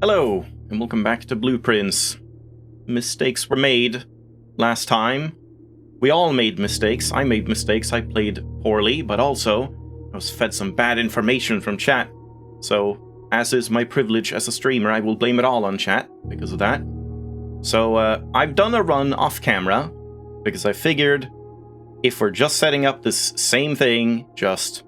Hello, and welcome back to Blueprints. Mistakes were made last time. We all made mistakes. I made mistakes. I played poorly, but also I was fed some bad information from chat. So, as is my privilege as a streamer, I will blame it all on chat because of that. So, I've done a run off camera because I figured if we're just setting up this same thing, just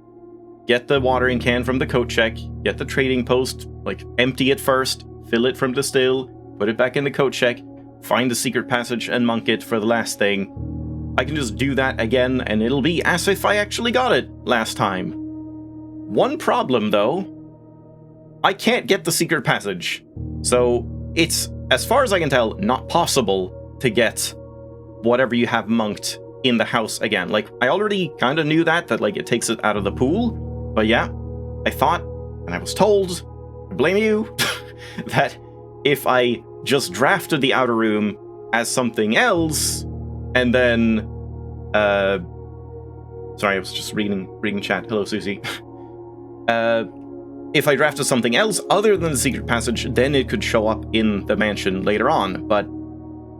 get the watering can from the coat check, get the trading post, empty it first, fill it from distill, put it back in the coat check, find the secret passage and monk it for the last thing. I can just do that again and it'll be as if I actually got it last time. One problem though, I can't get the secret passage. So it's, as far as I can tell, not possible to get whatever you have monked in the house again. I already kind of knew that it takes it out of the pool. But yeah, I thought, and I was told, I blame you, that if I just drafted the outer room as something else, and then, sorry, I was just reading chat. Hello, Susie. If I drafted something else other than the secret passage, then it could show up in the mansion later on. But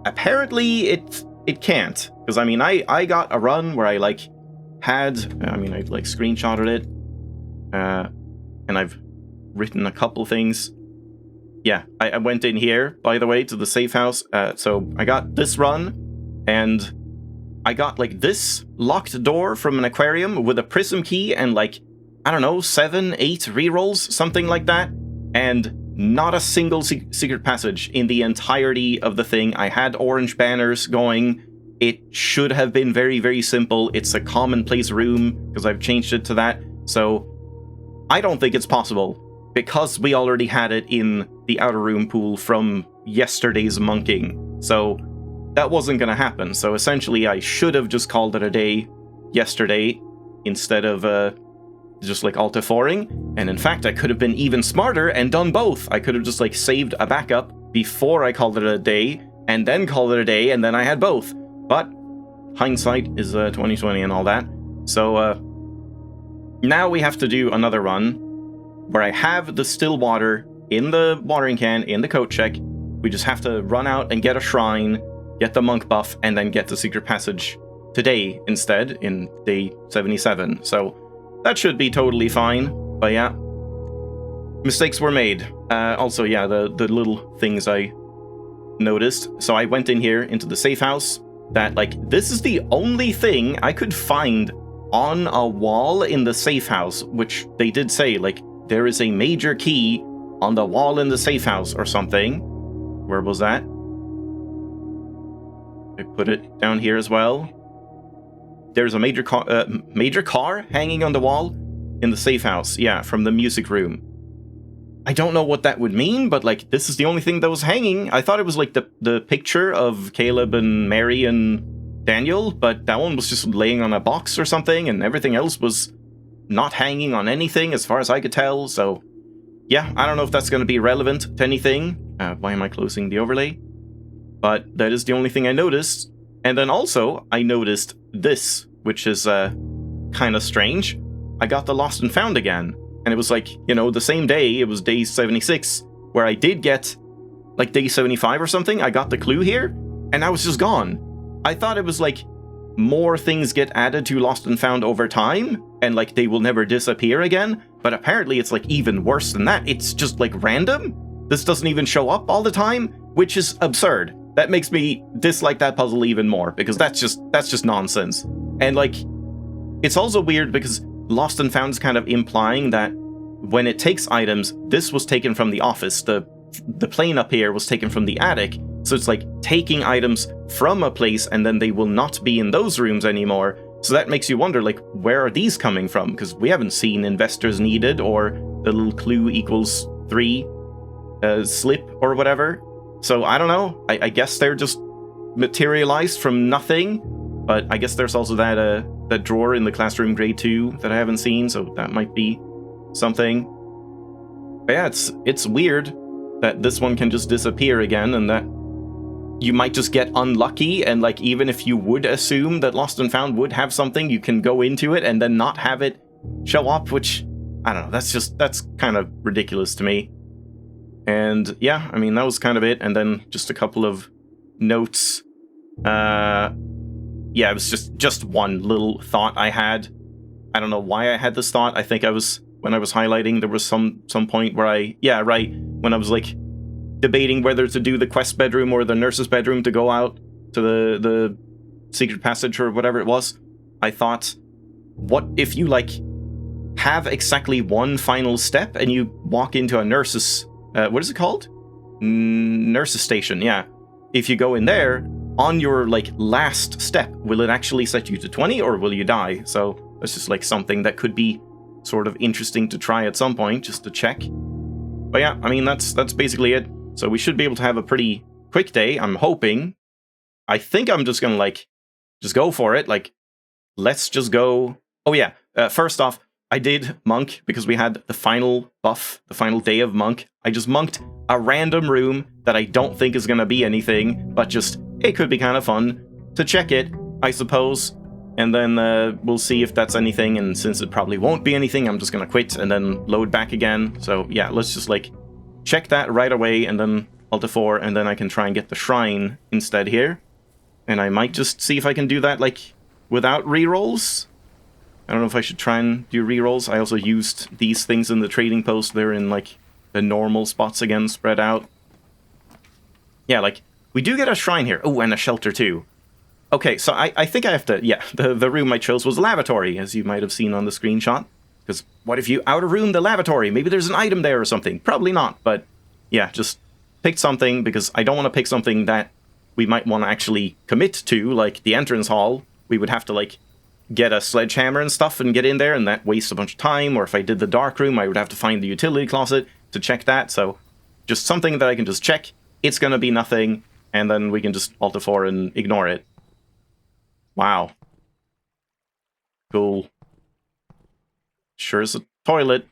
apparently it can't. Because, I mean, I got a run where I, I screenshotted it. And I've written a couple things. Yeah, I went in here, by the way, to the safe house. So I got this run, and I got, this locked door from an aquarium with a prism key and, I don't know, 7, 8 rerolls, something like that. And not a single secret passage in the entirety of the thing. I had orange banners going. It should have been very, very simple. It's a commonplace room, because I've changed it to that. So I don't think it's possible, because we already had it in the outer room pool from yesterday's monking. So that wasn't going to happen. So essentially, I should have just called it a day yesterday instead of just alt-F4ing. And in fact, I could have been even smarter and done both. I could have just saved a backup before I called it a day, and then called it a day, and then I had both. But hindsight is 2020 and all that. So now we have to do another run where I have the still water in the watering can, in the coat check. We just have to run out and get a shrine, get the monk buff, and then get the secret passage today instead, in day 77. So that should be totally fine. But yeah, mistakes were made. Also, yeah, the little things I noticed. So I went in here into the safe house. That, this is the only thing I could find on a wall in the safe house, which they did say, there is a major key on the wall in the safe house or something. Where was that? I put it down here as well. There's a major car hanging on the wall in the safe house. Yeah, from the music room. I don't know what that would mean, but this is the only thing that was hanging. I thought it was the picture of Caleb and Mary and Daniel, but that one was just laying on a box or something, and everything else was not hanging on anything as far as I could tell. So yeah, I don't know if that's going to be relevant to anything. Why am I closing the overlay? But that is the only thing I noticed. And then also I noticed this, which is kind of strange. I got the lost and found again, and it was the same day. It was day 76 where I did get day 75 or something. I got the clue here and I was just gone. I thought it was more things get added to Lost and Found over time, and they will never disappear again, but apparently it's even worse than that. It's just random. This doesn't even show up all the time, which is absurd. That makes me dislike that puzzle even more, because that's just nonsense. And it's also weird because Lost and Found is kind of implying that when it takes items, this was taken from the office, the plane up here was taken from the attic. So it's taking items from a place and then they will not be in those rooms anymore. So that makes you wonder, where are these coming from? Because we haven't seen investors needed or the little clue equals 3 slip or whatever. So I don't know. I guess they're just materialized from nothing. But I guess there's also that drawer in the classroom grade 2 that I haven't seen. So that might be something. But yeah, it's weird that this one can just disappear again, and that you might just get unlucky, and even if you would assume that Lost and Found would have something, you can go into it and then not have it show up, which, I don't know, that's kind of ridiculous to me. And yeah, I mean, that was kind of it. And then just a couple of notes. Yeah, it was just one little thought I had. I don't know why I had this thought. I think when I was highlighting, there was some point where when I was like debating whether to do the quest bedroom or the nurse's bedroom to go out to the secret passage or whatever it was. I thought, what if you like have exactly one final step and you walk into a nurse's what is it called? Nurse's station, yeah. If you go in there, on your like last step, will it actually set you to 20 or will you die? So that's just like something that could be sort of interesting to try at some point, just to check. But yeah, I mean, that's basically it. So we should be able to have a pretty quick day, I'm hoping. I think I'm just gonna like, just go for it. Like, let's just go. Oh yeah, first off, I did monk because we had the final buff, the final day of monk. I just monked a random room that I don't think is going to be anything, but just, it could be kind of fun to check it, I suppose. And then we'll see if that's anything, and since it probably won't be anything, I'm just going to quit and then load back again. So yeah, let's just like check that right away and then Alt-F4, and then I can try and get the shrine instead here. And I might just see if I can do that like without rerolls. I don't know if I should try and do rerolls. I also used these things in the trading post. They're in, like, the normal spots again, spread out. Yeah, like, we do get a shrine here. Oh, and a shelter, too. Okay, so I think I have to... Yeah, the room I chose was a lavatory, as you might have seen on the screenshot. Because what if you outer-room the lavatory? Maybe there's an item there or something. Probably not, but... Yeah, just pick something, because I don't want to pick something that we might want to actually commit to, like the entrance hall. We would have to, like, get a sledgehammer and stuff and get in there, and that wastes a bunch of time. Or if I did the dark room, I would have to find the utility closet to check that. So just something that I can just check. It's going to be nothing, and then we can just Alt-F4 and ignore it. Wow. Cool. Sure is a toilet.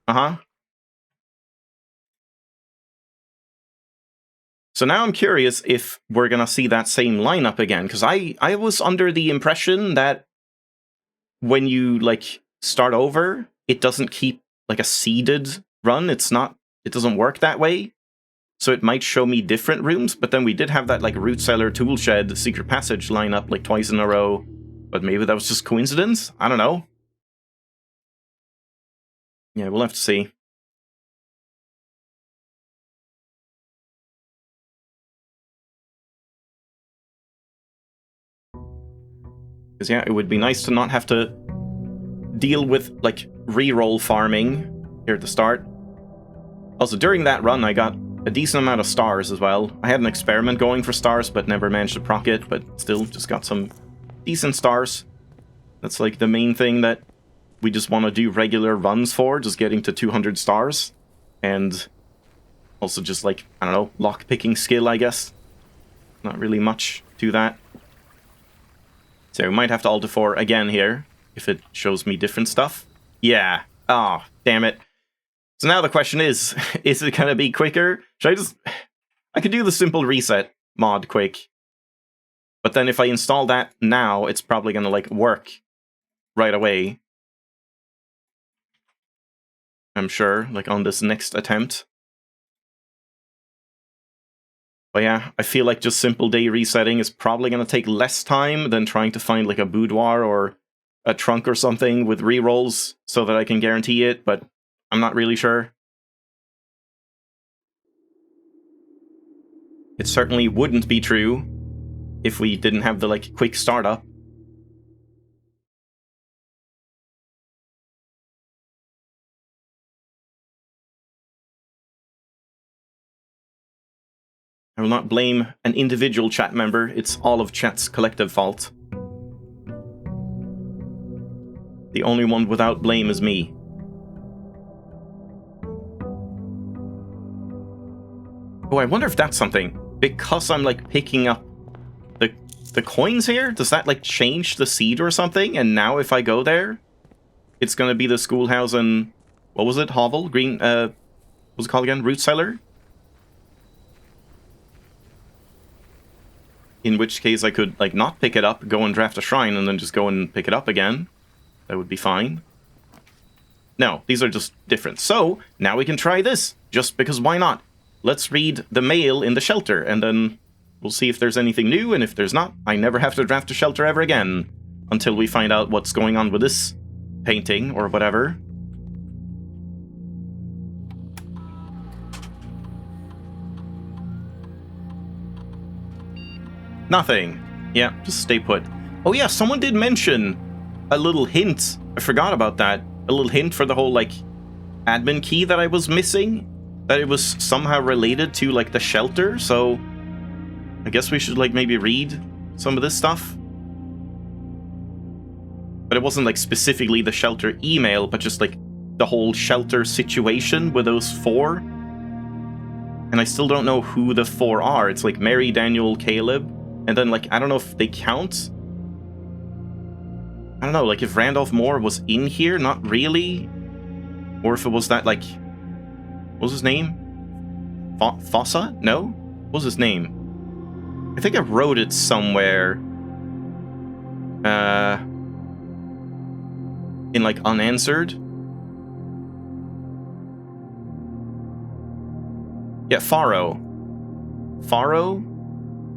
Uh-huh. So now I'm curious if we're going to see that same lineup again, because I was under the impression that when you, like, start over, it doesn't keep, like, a seeded run. It doesn't work that way. So it might show me different rooms, but then we did have that, like, root cellar, tool shed, secret passage lineup, like, twice in a row. But maybe that was just coincidence? I don't know. Yeah, we'll have to see. Because, yeah, it would be nice to not have to deal with, like, reroll farming here at the start. Also, during that run, I got a decent amount of stars as well. I had an experiment going for stars, but never managed to proc it, but still just got some decent stars. That's, like, the main thing that we just want to do regular runs for, just getting to 200 stars. And also just, like, I don't know, lock-picking skill, I guess. Not really much to that. So we might have to Alt-F4 again here, if it shows me different stuff. Yeah. Ah, oh, damn it. So now the question is it going to be quicker? I could do the simple reset mod quick. But then if I install that now, it's probably going to, like, work right away. I'm sure, like, on this next attempt. But yeah, I feel like just simple day resetting is probably going to take less time than trying to find, like, a boudoir or a trunk or something with rerolls so that I can guarantee it, but I'm not really sure. It certainly wouldn't be true if we didn't have the, like, quick startup. I will not blame an individual chat member, it's all of chat's collective fault. The only one without blame is me. Oh, I wonder if that's something. Because I'm, like, picking up the coins here? Does that, like, change the seed or something? And now if I go there, it's gonna be the schoolhouse and... What was it? Hovel? Green... what was it called again? Root cellar? In which case I could, like, not pick it up, go and draft a shrine, and then just go and pick it up again. That would be fine. No, these are just different. So, now we can try this, just because why not? Let's read the mail in the shelter, and then we'll see if there's anything new, and if there's not, I never have to draft a shelter ever again, until we find out what's going on with this painting, or whatever. Nothing. Yeah, just stay put. Oh yeah, someone did mention a little hint. I forgot about that. A little hint for the whole, like, admin key that I was missing. That it was somehow related to, like, the shelter, so I guess we should, like, maybe read some of this stuff. But it wasn't, like, specifically the shelter email, but just, like, the whole shelter situation with those 4. And I still don't know who the 4 are. It's, like, Mary, Daniel, Caleb, and then, like, I don't know if they count. I don't know, like, if Randolph Moore was in here, not really. Or if it was that, like, what was his name? Fossa? No? What was his name? I think I wrote it somewhere. In, like, unanswered. Yeah, Faro. Faro?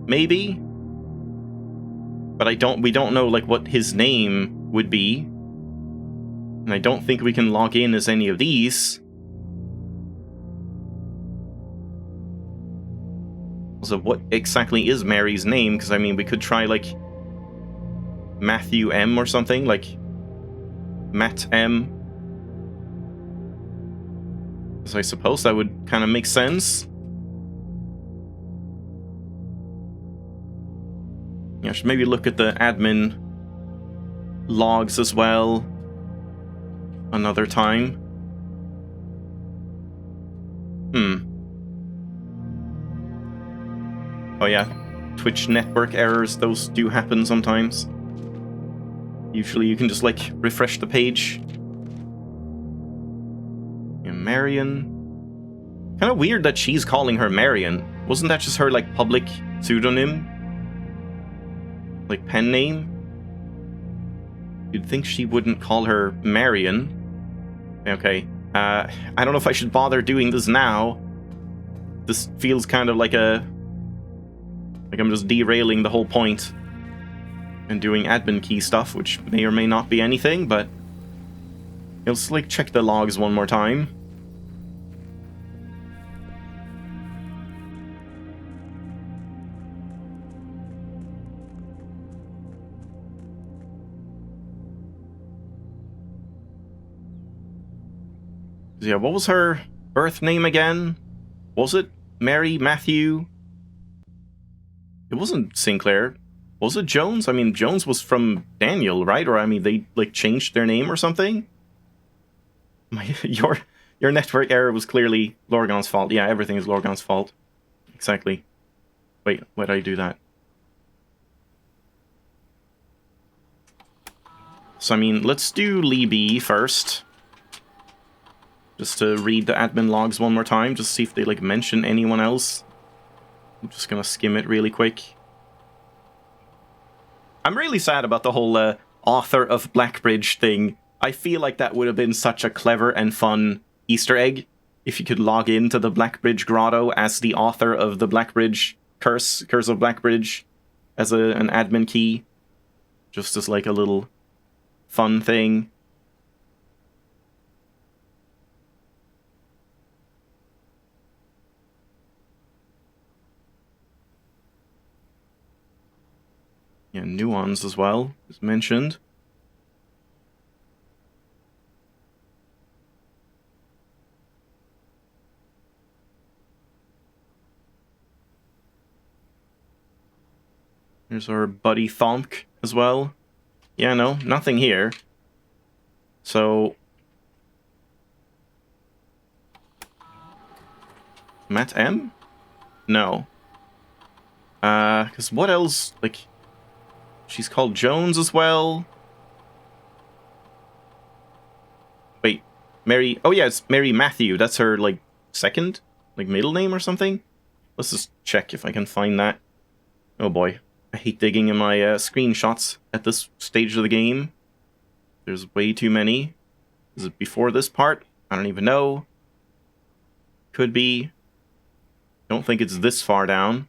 Maybe? But we don't know, like, what his name would be. And I don't think we can log in as any of these. So what exactly is Mary's name? Because, I mean, we could try, like, Matthew M or something, like Matt M. So I suppose that would kind of make sense. Yeah, I should maybe look at the admin logs as well another time. Oh yeah, Twitch network errors, those do happen sometimes. Usually you can just, like, refresh the page. Yeah, Marion. Kind of weird that she's calling her Marion. Wasn't that just her, like, public pseudonym? Like, pen name? You'd think she wouldn't call her Marion. Okay. I don't know if I should bother doing this now. This feels kind of like I'm just derailing the whole point. And doing admin key stuff, which may or may not be anything, but let's, like, check the logs one more time. Yeah, what was her birth name again? Was it Mary Matthew? It wasn't Sinclair. Was it Jones? I mean, Jones was from Daniel, right? Or, I mean, they, like, changed their name or something? Your network error was clearly Lorgon's fault. Yeah, everything is Lorgon's fault. Exactly. Wait, why did I do that? So, I mean, let's do Libby first. Just to read the admin logs one more time, just see if they, like, mention anyone else. I'm just gonna skim it really quick. I'm really sad about the whole author of Blackbridge thing. I feel like that would have been such a clever and fun Easter egg if you could log into the Blackbridge Grotto as the author of the Blackbridge Curse of Blackbridge, as an admin key. Just as, like, a little fun thing. Yeah, nuance as well is mentioned. There's our buddy Thomk as well. Yeah, no, nothing here. So Matt M? No. Because what else, like, she's called Jones as well. Wait, Mary... Oh yeah, it's Mary Matthew. That's her, like, second? Like, middle name or something? Let's just check if I can find that. Oh boy. I hate digging in my screenshots at this stage of the game. There's way too many. Is it before this part? I don't even know. Could be. Don't think it's this far down.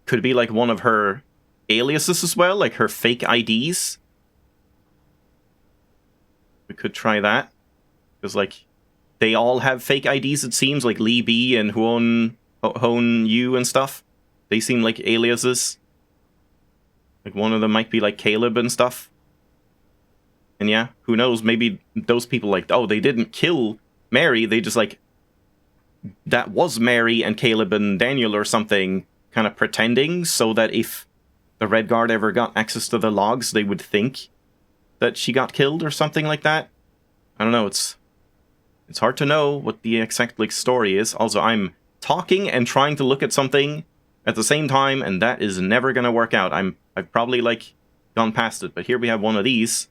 Could be like one of her aliases as well, like her fake IDs. We could try that. Because, like, they all have fake IDs, it seems, like Lee B and Hon Yu and stuff. They seem like aliases. Like, one of them might be, like, Caleb and stuff. And yeah, who knows, maybe those people, like, oh, they didn't kill Mary, they just, like, that was Mary and Caleb and Daniel or something, kind of pretending, so that if the Red Guard ever got access to the logs, they would think that she got killed or something like that. I don't know, it's hard to know what the exact, like, story is. Also, I'm talking and trying to look at something at the same time, and that is never gonna work out. I've probably, like, gone past it, but here we have one of these.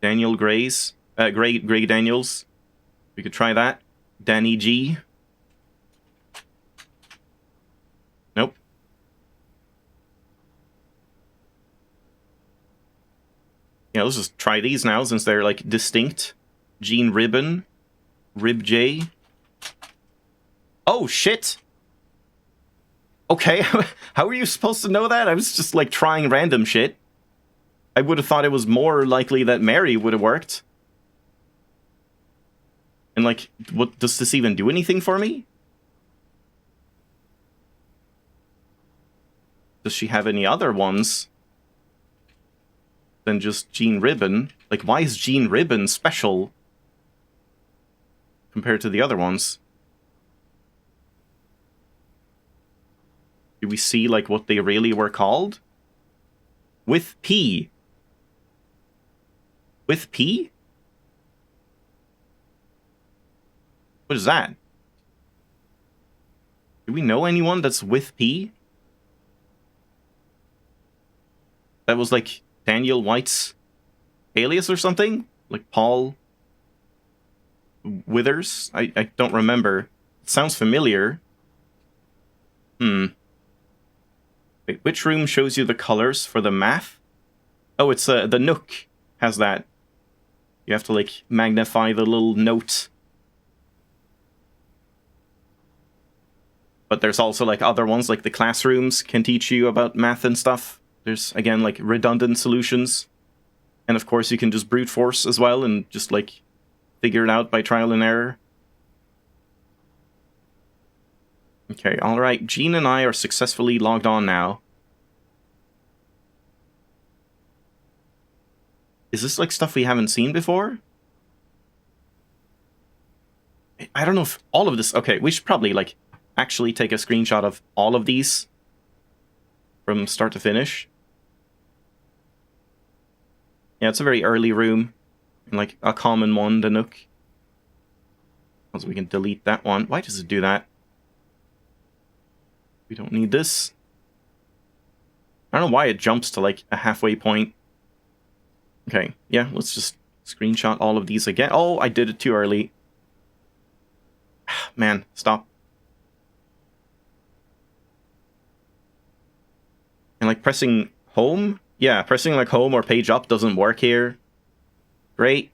Daniel Gray's, Gray Daniels. We could try that. Danny G. Nope. Yeah, let's just try these now, since they're, like, distinct. Gene Ribbon. Rib J. Oh, shit! Okay, how are you supposed to know that? I was just, like, trying random shit. I would have thought it was more likely that Mary would have worked. And, like, what, does this even do anything for me? Does she have any other ones than just Gene Ribbon? Like, why is Gene Ribbon special compared to the other ones? Do we see, like, what they really were called? With P. With P? What is that? Do we know anyone that's with P? That was, like, Daniel White's alias or something? Like Paul Withers? I don't remember. It sounds familiar. Wait, which room shows you the colors for the math? Oh, it's the Nook has that. You have to, like, magnify the little note. But there's also, like, other ones, like the classrooms can teach you about math and stuff. There's, again, like, redundant solutions. And, of course, you can just brute force as well and just, like, figure it out by trial and error. Okay, alright. Gene and I are successfully logged on now. Is this, like, stuff we haven't seen before? I don't know if all of this... Okay, we should probably, like, actually take a screenshot of all of these from start to finish. Yeah, it's a very early room. And, like, a common one, the Nook. So we can delete that one. Why does it do that? We don't need this. I don't know why it jumps to, like, a halfway point. Okay, yeah, let's just screenshot all of these again. Oh, I did it too early. Man, stop. And, like, pressing home? Yeah, pressing, like, home or page up doesn't work here. Great.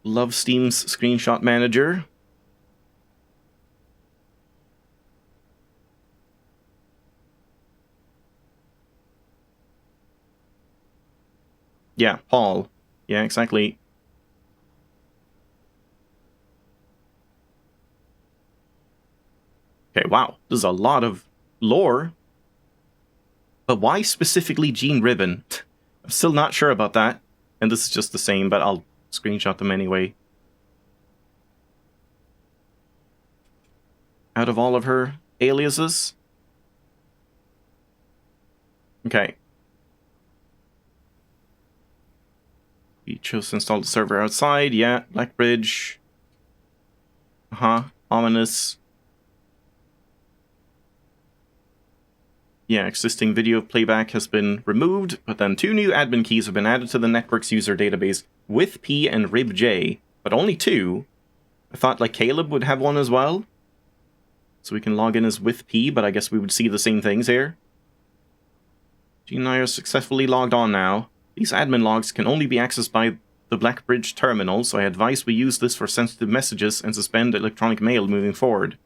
Love Steam's screenshot manager. Yeah, Paul. Yeah, exactly. Okay, wow. This is a lot of lore. But why specifically Gene Ribbon? I'm still not sure about that. And this is just the same, but I'll screenshot them anyway. Out of all of her aliases. Okay. We chose to install the server outside. Yeah, Blackbridge. Ominous. Yeah, existing video playback has been removed, but then 2 new admin keys have been added to the network's user database with P and RibJ, but only 2. I thought, like, Caleb would have one as well. So we can log in as with P, but I guess we would see the same things here. Gene and I are successfully logged on now. These admin logs can only be accessed by the Blackbridge terminal, so I advise we use this for sensitive messages and suspend electronic mail moving forward.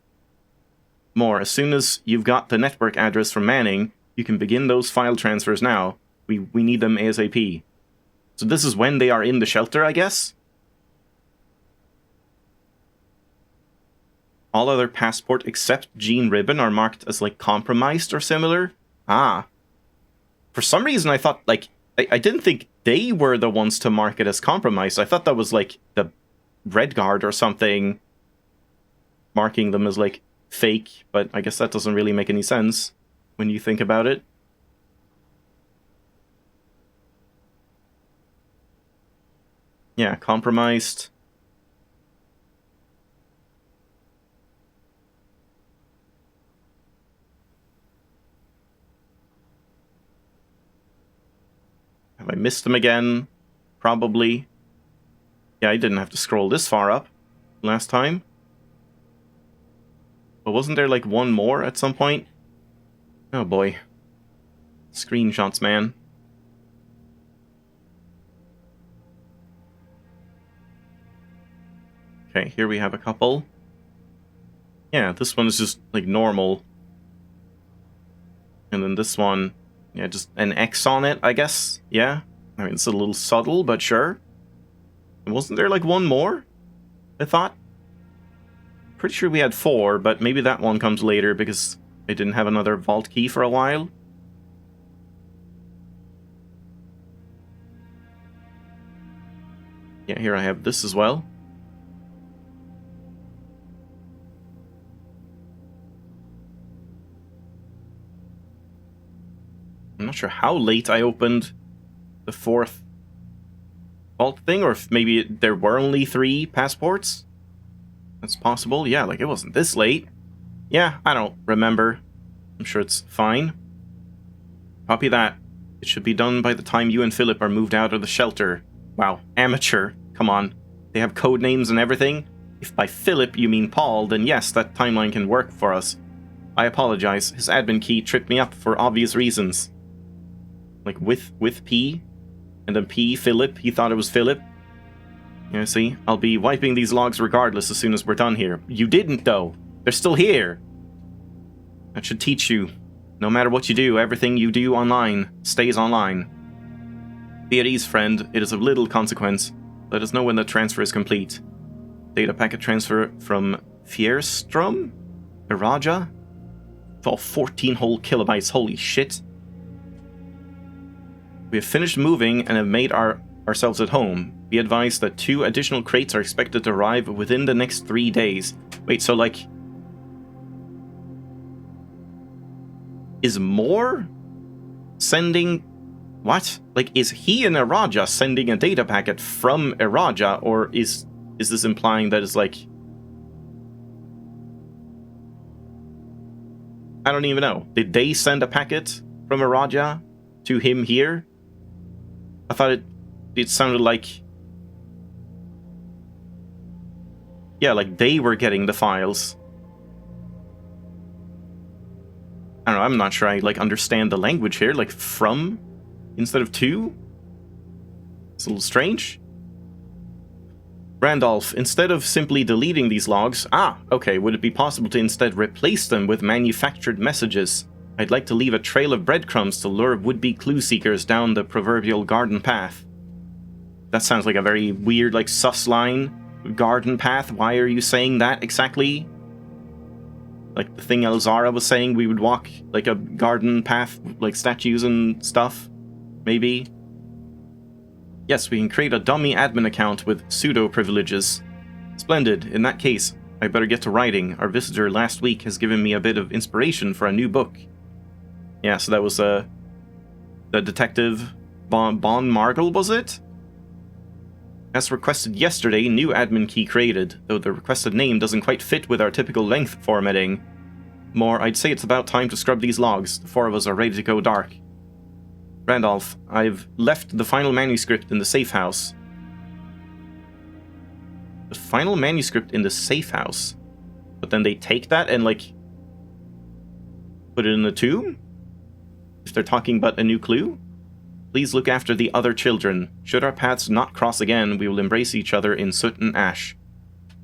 More, as soon as you've got the network address from Manning, you can begin those file transfers now. We need them ASAP. So this is when they are in the shelter, I guess? All other passport except Gene Ribbon are marked as, like, compromised or similar? Ah. For some reason I thought, like, I didn't think they were the ones to mark it as compromised. I thought that was, like, the Red Guard or something marking them as, like, fake, but I guess that doesn't really make any sense when you think about it. Yeah, compromised. Have I missed them again? Probably. Yeah, I didn't have to scroll this far up last time. But wasn't there, like, one more at some point? Oh boy. Screenshots, man. Okay, here we have a couple. Yeah, this one is just, like, normal. And then this one, yeah, just an X on it, I guess. Yeah. I mean, it's a little subtle, but sure. And wasn't there, like, one more? I thought? Pretty sure we had 4, but maybe that one comes later because I didn't have another vault key for a while. Yeah, here I have this as well. I'm not sure how late I opened the 4th vault thing, or if maybe there were only 3 passports. That's possible. Yeah, like, it wasn't this late. Yeah, I don't remember. I'm sure it's fine. Copy that. It should be done by the time you and Philip are moved out of the shelter. Wow, amateur. Come on. They have code names and everything. If by Philip you mean Paul, then yes, that timeline can work for us. I apologize. His admin key tripped me up for obvious reasons. Like, with P, and then P, Philip. He thought it was Philip. Yeah, see? I'll be wiping these logs regardless as soon as we're done here. You didn't, though. They're still here. That should teach you. No matter what you do, everything you do online stays online. Be at ease, friend. It is of little consequence. Let us know when the transfer is complete. Data packet transfer from Fierstrom? Iraja? For 14 whole kilobytes. Holy shit. We have finished moving and have made ourselves at home. Be advised that 2 additional crates are expected to arrive within the next 3 days. Wait, so, like, is Moore sending... What? Like, is he and Iraja sending a data packet from Iraja, or is this implying that it's, like... I don't even know. Did they send a packet from Iraja to him here? I thought it sounded like... Yeah, like they were getting the files. I don't know, I'm not sure I, like, understand the language here. Like, from instead of to? It's a little strange. Randolph, instead of simply deleting these logs... Ah, okay, would it be possible to instead replace them with manufactured messages? I'd like to leave a trail of breadcrumbs to lure would-be clue seekers down the proverbial garden path. That sounds like a very weird, like, sus line. Garden path? Why are you saying that exactly? Like the thing Elzara was saying, we would walk, like, a garden path, like statues and stuff? Maybe? Yes, we can create a dummy admin account with pseudo-privileges. Splendid. In that case, I better get to writing. Our visitor last week has given me a bit of inspiration for a new book. Yeah, so that was, the detective Bon Margle, was it? As requested yesterday, new admin key created, though the requested name doesn't quite fit with our typical length formatting. More, I'd say it's about time to scrub these logs. The 4 of us are ready to go dark. Randolph, I've left the final manuscript in the safe house. The final manuscript in the safe house? But then they take that and, like, Put it in the tomb? If they're talking about a new clue? Please look after the other children. Should our paths not cross again, we will embrace each other in soot and ash.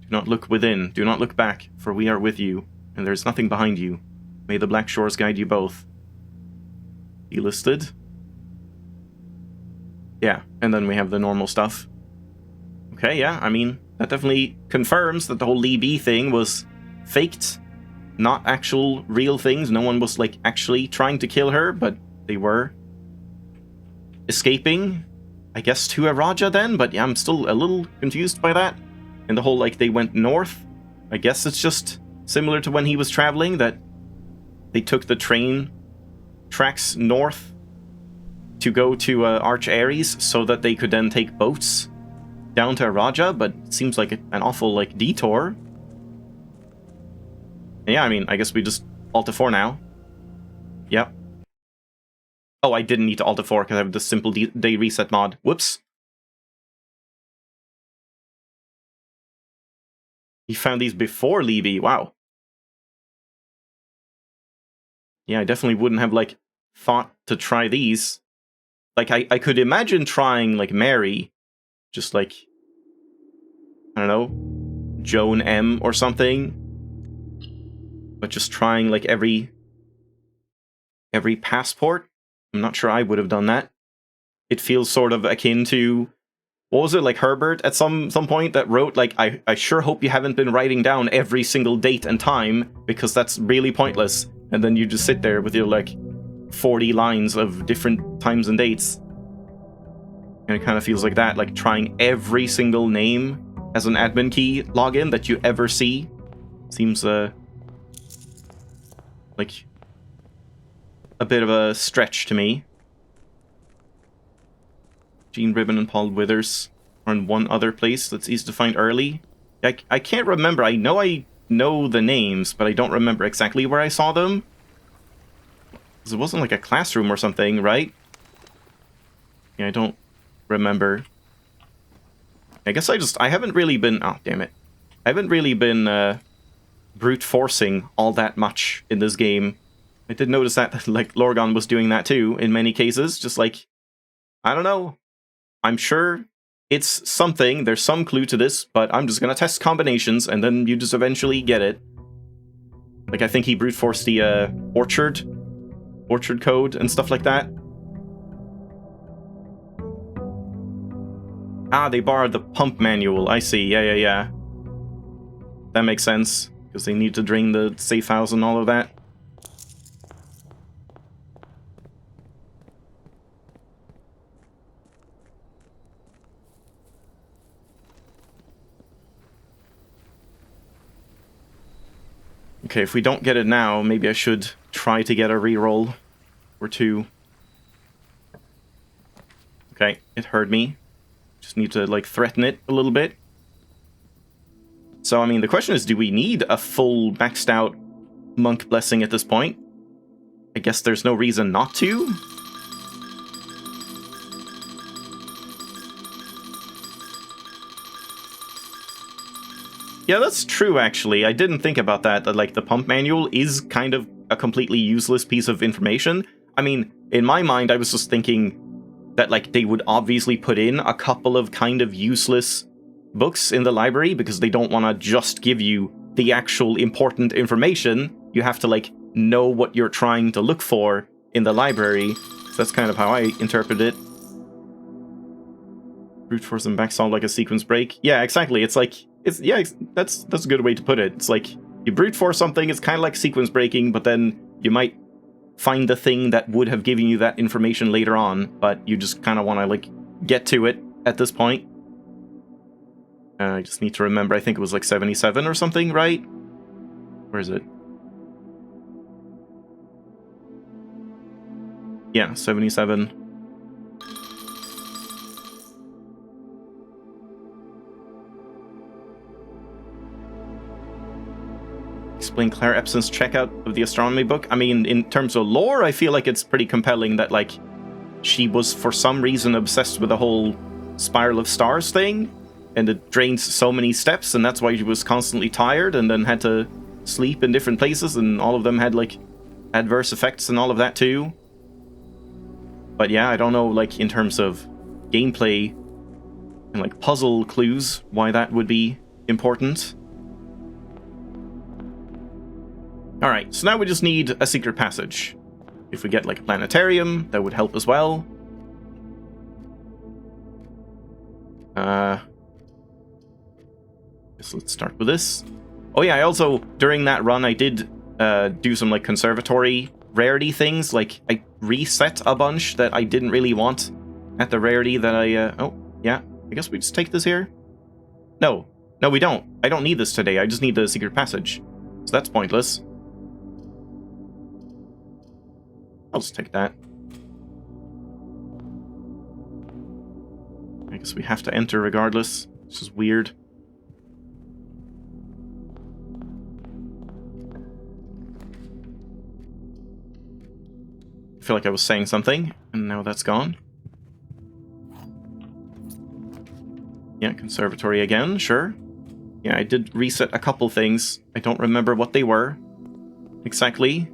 Do not look within, do not look back, for we are with you, and there is nothing behind you. May the Black Shores guide you both. Delisted. Yeah, and then we have the normal stuff. Okay, yeah, I mean, that definitely confirms that the whole Lee B thing was faked. Not actual real things. No one was, like, actually trying to kill her, but they were escaping, I guess, to Araja then, but yeah, I'm still a little confused by that. And the whole, like, they went north. I guess it's just similar to when he was traveling, that they took the train tracks north to go to Arch Ares so that they could then take boats down to Araja, but it seems like an awful, like, detour. Yeah, I mean, I guess we just Alt F4 now. Yep. Oh, I didn't need to Alt F4 because I have the simple day reset mod. Whoops. He found these before Levy. Wow. Yeah, I definitely wouldn't have, like, thought to try these. Like, I could imagine trying, like, Mary. Just, like, I don't know, Joan M or something. But just trying, like, every passport, I'm not sure I would have done that. It feels sort of akin to, what was it, like Herbert at some point that wrote, like, I sure hope you haven't been writing down every single date and time, because that's really pointless. And then you just sit there with your, like, 40 lines of different times and dates. And it kind of feels like that, like trying every single name as an admin key login that you ever see. Seems, like, a bit of a stretch to me. Gene Ribbon and Paul Withers are in one other place that's easy to find early. I can't remember. I know the names, but I don't remember exactly where I saw them. Because it wasn't like a classroom or something, right? Yeah, I don't remember. I guess I haven't really been... Oh, damn it. I haven't really been brute forcing all that much in this game. I did notice that, like, Lorgon was doing that too, in many cases. Just like, I don't know. I'm sure it's something, there's some clue to this, but I'm just gonna test combinations, and then you just eventually get it. Like, I think he brute forced the orchard code and stuff like that. Ah, they borrowed the pump manual. I see. Yeah. That makes sense, because they need to drain the safe house and all of that. Okay, if we don't get it now, maybe I should try to get a reroll or two. Okay, it heard me. Just need to, like, threaten it a little bit. So, I mean, the question is, do we need a full maxed out monk blessing at this point? I guess there's no reason not to. Yeah, that's true, actually. I didn't think about that, like, the pump manual is kind of a completely useless piece of information. I mean, in my mind, I was just thinking that, like, they would obviously put in a couple of kind of useless books in the library, because they don't want to just give you the actual important information. You have to, like, know what you're trying to look for in the library. So that's kind of how I interpret it. Brute force and backsolve like a sequence break. Yeah, exactly. It's like, that's a good way to put it. It's like, you brute force something, it's kind of like sequence breaking, but then you might find the thing that would have given you that information later on, but you just kind of want to, like, get to it at this point. I just need to remember, I think it was like 77 or something, right? Where is it? Yeah, 77. Explain Claire Epson's checkout of the astronomy book. I mean, in terms of lore, I feel like it's pretty compelling that, like, she was for some reason obsessed with the whole spiral of stars thing, and it drains so many steps, and that's why she was constantly tired and then had to sleep in different places, and all of them had, like, adverse effects and all of that too. But yeah, I don't know, like, in terms of gameplay and, like, puzzle clues, why that would be important. Alright, so now we just need a secret passage. If we get, like, a planetarium, that would help as well. Guess let's start with this. Oh yeah, I also, during that run, I did do some, like, conservatory rarity things. Like, I reset a bunch that I didn't really want at the rarity that I, oh, yeah. I guess we just take this here? No. No, we don't. I don't need this today. I just need the secret passage. So that's pointless. I'll just take that. I guess we have to enter regardless. This is weird. I feel like I was saying something, and now that's gone. Yeah, conservatory again, sure. Yeah, I did reset a couple things. I don't remember what they were exactly.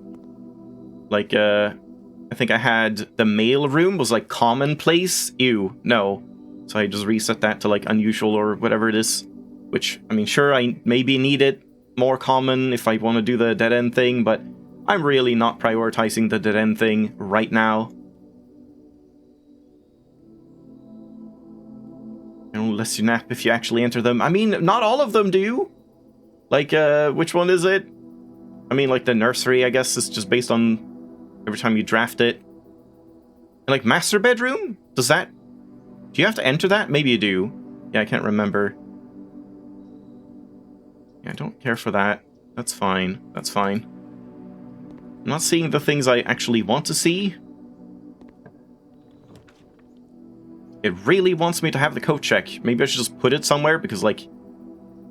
Like, I think I had the mail room was like commonplace. Ew, no. So I just reset that to like unusual or whatever it is. Which, I mean, sure, I maybe need it more common if I want to do the dead end thing, but I'm really not prioritizing the dead end thing right now. Unless you nap if you actually enter them. I mean, not all of them do. Like, which one is it? I mean, like the nursery, I guess, is just based on every time you draft it. And like master bedroom? Does that... Do you have to enter that? Maybe you do. Yeah, I can't remember. Yeah, I don't care for that. That's fine. That's fine. I'm not seeing the things I actually want to see. It really wants me to have the code check. Maybe I should just put it somewhere, because, like,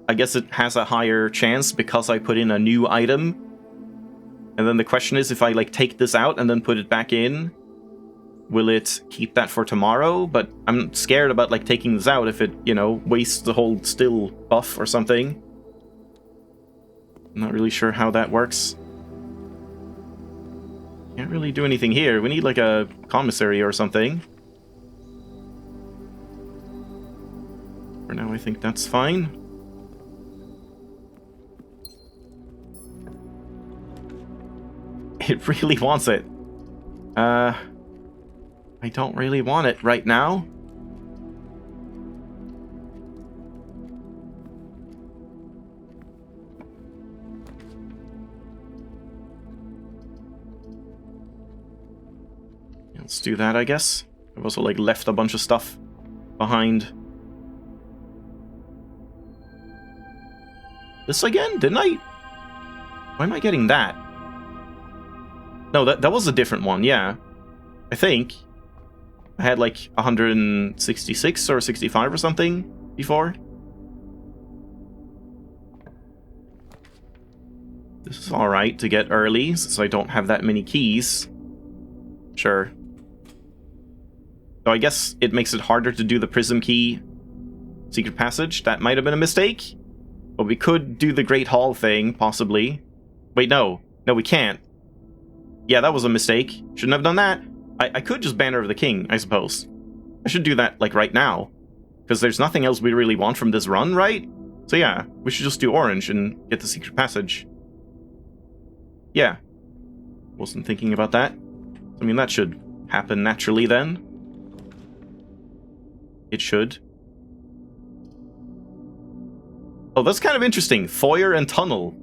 I guess it has a higher chance because I put in a new item. And then the question is, if I, like, take this out and then put it back in, will it keep that for tomorrow? But I'm scared about, like, taking this out if it, you know, wastes the whole still buff or something. I'm not really sure how that works. Can't really do anything here. We need, like, a commissary or something. For now, I think that's fine. It really wants it. I don't really want it right now. Let's do that, I guess. I've also, like, left a bunch of stuff behind. This again? Didn't I? Why am I getting that? No, that was a different one, yeah. I think. I had like 166 or 65 or something before. This is alright to get early, since I don't have that many keys. Sure. So I guess it makes it harder to do the prism key secret passage. That might have been a mistake. But we could do the Great Hall thing, possibly. Wait, no. No, we can't. Yeah, that was a mistake. Shouldn't have done that. I could just Banner of the King, I suppose. I should do that, like, right now. Because there's nothing else we really want from this run, right? So yeah, we should just do orange and get the secret passage. Yeah. Wasn't thinking about that. I mean, that should happen naturally then. It should. Oh, that's kind of interesting. Foyer and tunnel.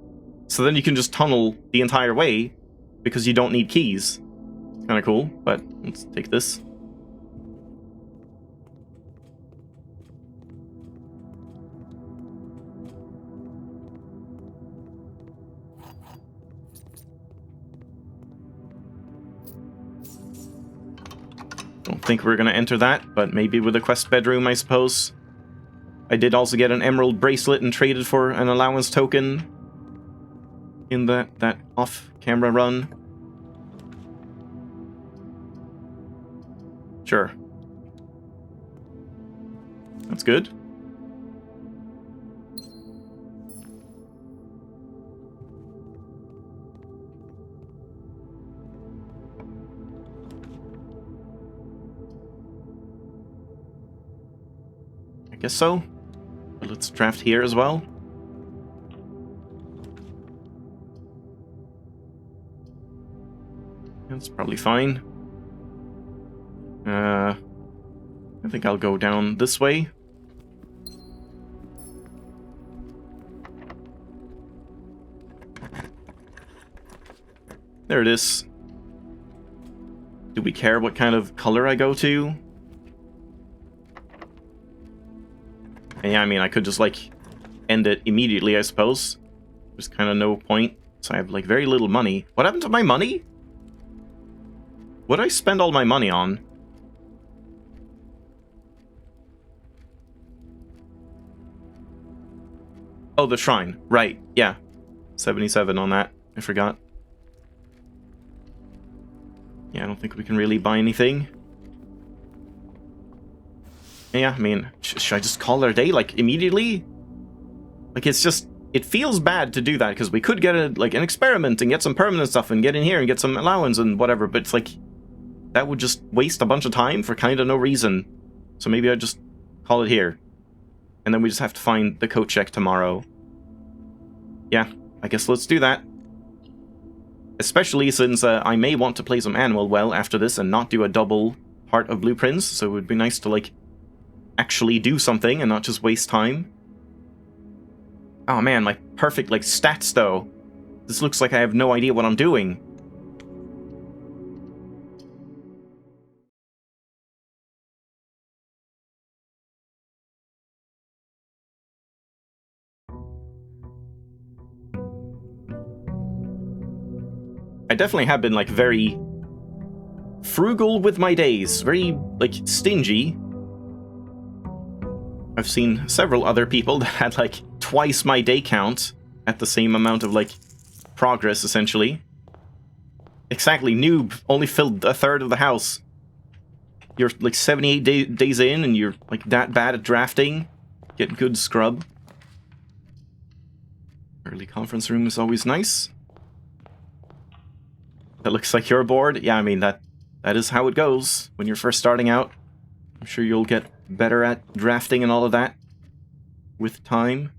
So then you can just tunnel the entire way because you don't need keys. It's kind of cool, but let's take this. Don't think we're gonna enter that, but maybe with a quest bedroom, I suppose. I did also get an emerald bracelet and traded for an allowance token in that off-camera run. Sure. That's good. I guess so. But let's draft here as well. That's probably fine. I think I'll go down this way. There it is. Do we care what kind of color I go to? And yeah, I mean, I could just, like, end it immediately, I suppose. There's kind of no point. So I have, like, very little money. What happened to my money? What did I spend all my money on? Oh, the shrine. Right, yeah. 77 on that. I forgot. Yeah, I don't think we can really buy anything. Yeah, I mean, should I just call it a day, like, immediately? Like, it's just... It feels bad to do that, because we could get, an experiment and get some permanent stuff and get in here and get some allowance and whatever, but it's like... That would just waste a bunch of time for kind of no reason. So maybe I just call it here. And then we just have to find the coat check tomorrow. Yeah, I guess let's do that. Especially since I may want to play some Animal Well after this and not do a double part of Blueprints, so it would be nice to, like, actually do something and not just waste time. Oh man, my perfect, like, stats, though. This looks like I have no idea what I'm doing. I definitely have been, like, very frugal with my days. Very, like, stingy. I've seen several other people that had, like, twice my day count at the same amount of, like, progress, essentially. Exactly, noob. Only filled a third of the house. You're, like, 78 days in, and you're, like, that bad at drafting. Get good scrub. Early conference room is always nice. That looks like you're bored. Yeah, I mean, that is how it goes when you're first starting out. I'm sure you'll get better at drafting and all of that with time.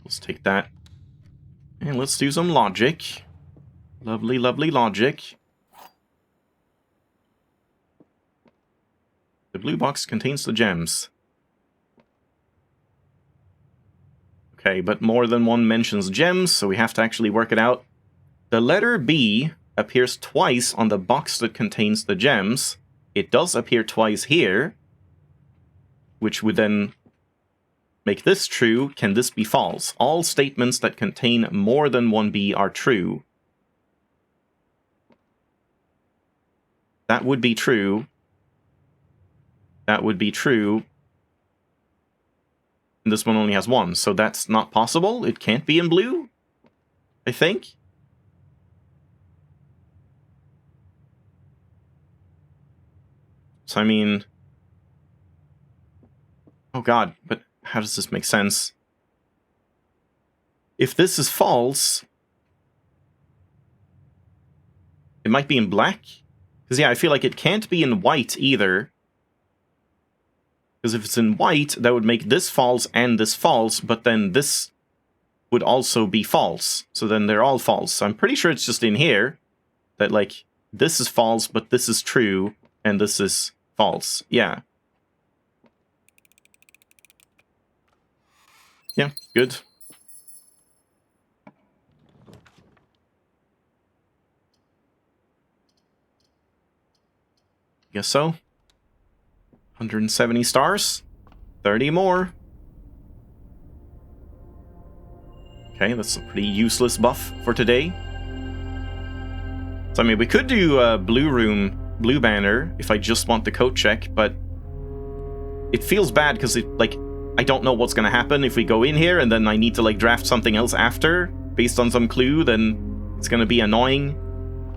Let's take that. And let's do some logic. Lovely, lovely logic. The blue box contains the gems. Okay, but more than one mentions gems, so we have to actually work it out. The letter B appears twice on the box that contains the gems. It does appear twice here, which would then make this true. Can this be false? All statements that contain more than one B are true. That would be true. That would be true. And this one only has one, so that's not possible. It can't be in blue, I think. So, I mean... Oh god, but how does this make sense? If this is false... It might be in black? Because, yeah, I feel like it can't be in white either. Because if it's in white, that would make this false and this false, but then this would also be false. So then they're all false. So I'm pretty sure it's just in here that, like, this is false, but this is true, and this is false. Yeah. Yeah, good. Guess so. 170 stars. 30 more. Okay, that's a pretty useless buff for today. So, I mean, we could do a blue banner if I just want the coat check, but it feels bad because it, like, I don't know what's going to happen if we go in here and then I need to, like, draft something else after based on some clue, then it's going to be annoying.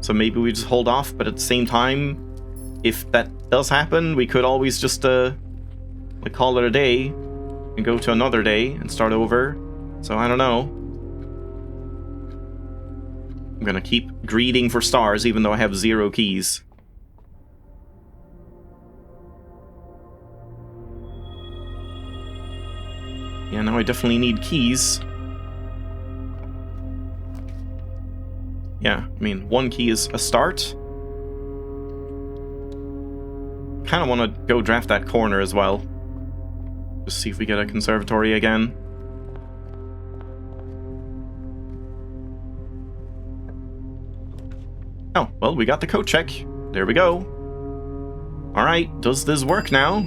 So maybe we just hold off, but at the same time, if that does happen, we could always just, like, call it a day and go to another day and start over. So I don't know. I'm gonna keep greeding for stars even though I have 0 keys. Yeah, now I definitely need keys. Yeah, I mean, one key is a start. Kind of want to go draft that corner as well. Just see if we get a conservatory again. Oh, well, we got the code check. There we go. Alright, does this work now?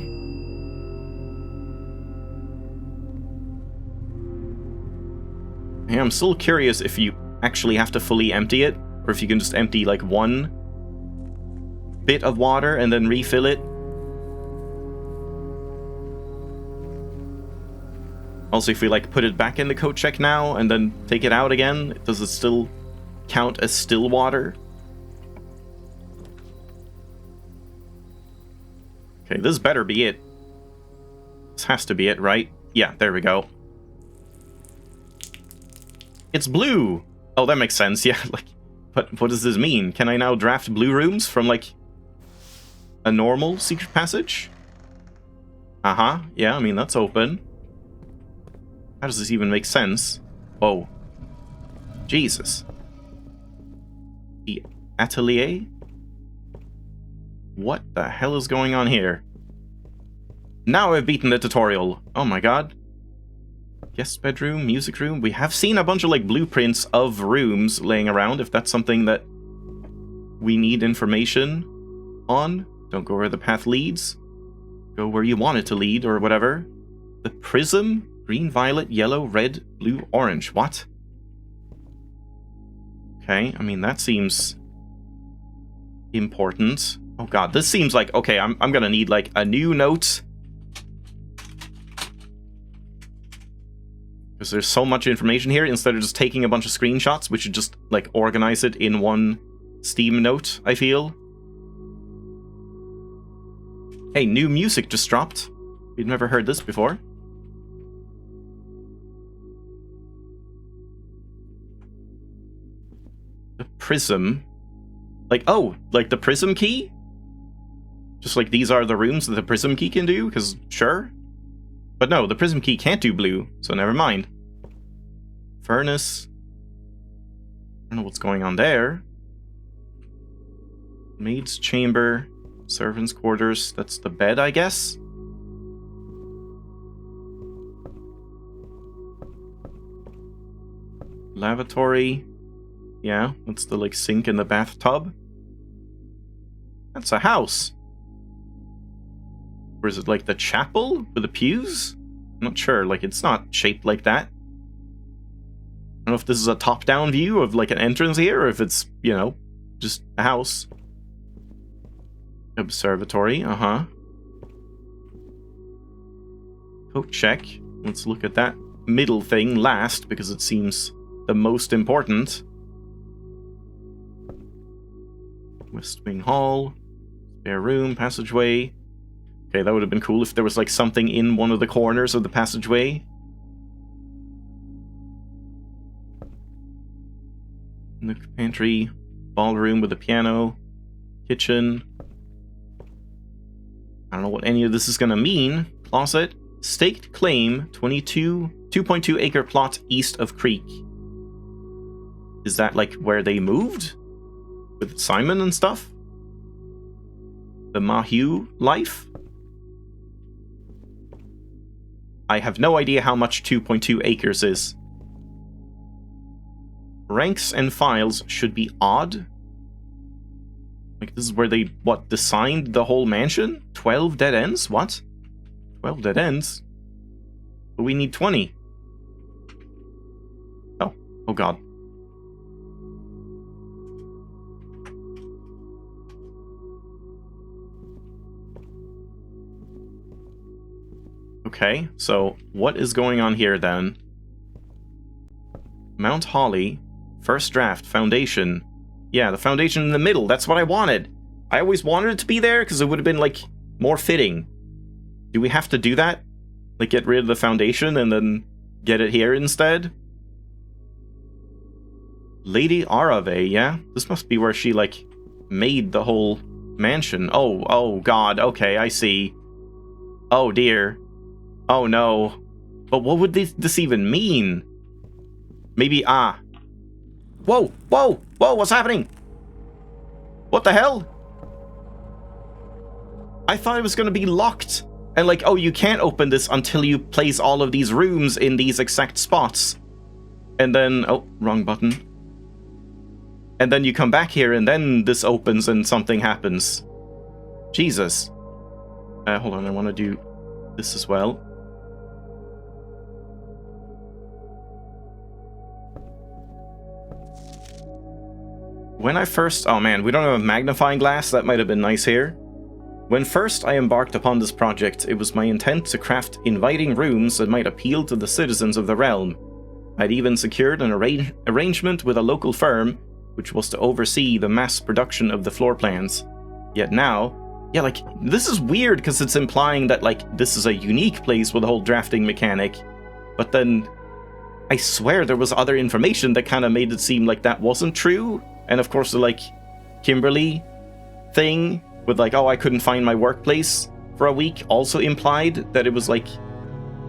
Yeah, I'm still curious if you actually have to fully empty it, or if you can just empty like one bit of water and then refill it. Also, if we like put it back in the code check now and then take it out again, does it still count as still water? Okay, this better be it. This has to be it, right? Yeah, there we go. It's blue! Oh, that makes sense, yeah, like, but what does this mean? Can I now draft blue rooms from, like, a normal secret passage? Uh-huh, yeah, I mean, that's open. How does this even make sense? Oh. Jesus. The atelier? What the hell is going on here? Now I've beaten the tutorial. Oh my god. Guest bedroom, music room. We have seen a bunch of like blueprints of rooms laying around, if that's something that we need information on. Don't go where the path leads. Go where you want it to lead, or whatever. The prism? Green, violet, yellow, red, blue, orange. What? Okay, I mean, that seems important. Oh god, this seems like... Okay, I'm gonna need, like, a new note. Because there's so much information here. Instead of just taking a bunch of screenshots, we should just, like, organize it in one Steam note, I feel. Hey, new music just dropped. We've never heard this before. The prism. Like, oh, like the prism key? Just like these are the rooms that the prism key can do? Because, sure. But no, the prism key can't do blue, so never mind. Furnace. I don't know what's going on there. Maid's chamber. Servants' quarters. That's the bed, I guess? Lavatory. Yeah, that's the, like, sink in the bathtub. That's a house. Or is it, like, the chapel with the pews? I'm not sure. Like, it's not shaped like that. I don't know if this is a top-down view of, like, an entrance here, or if it's, you know, just a house. Observatory, uh-huh. Code check. Let's look at that middle thing last, because it seems the most important. West Wing Hall. Spare room, passageway. Okay, that would have been cool if there was, like, something in one of the corners of the passageway. Nook pantry. Ballroom with a piano. Kitchen. I don't know what any of this is gonna mean. Closet. Staked claim. 2.2 acre plot east of Creek. Is that, like, where they moved? With Simon and stuff? The Mahue life? I have no idea how much 2.2 acres is. Ranks and files should be odd. Like, this is where they, what, designed the whole mansion? 12 dead ends? What? 12 dead ends? But we need 20. Oh. Oh god. Okay, so what is going on here then? Mount Holly, first draft, foundation. Yeah, the foundation in the middle, that's what I wanted. I always wanted it to be there because it would have been, like, more fitting. Do we have to do that? Like, get rid of the foundation and then get it here instead? Lady Arave, yeah? This must be where she, like, made the whole mansion. Oh god, okay, I see. Oh dear. Oh no. But what would this even mean? Maybe, Whoa, whoa, whoa, what's happening? What the hell? I thought it was going to be locked. And like, oh, you can't open this until you place all of these rooms in these exact spots. And then, oh, wrong button. And then you come back here and then this opens and something happens. Jesus. Hold on, I want to do this as well. When I first... Oh man, we don't have a magnifying glass. That might have been nice here. When first I embarked upon this project, it was my intent to craft inviting rooms that might appeal to the citizens of the realm. I'd even secured an arrangement with a local firm, which was to oversee the mass production of the floor plans. Yet now... Yeah, like, this is weird because it's implying that, like, this is a unique place with a whole drafting mechanic. But then... I swear there was other information that kind of made it seem like that wasn't true. And of course the, like, Kimberly thing with, like, oh, I couldn't find my workplace for a week also implied that it was, like,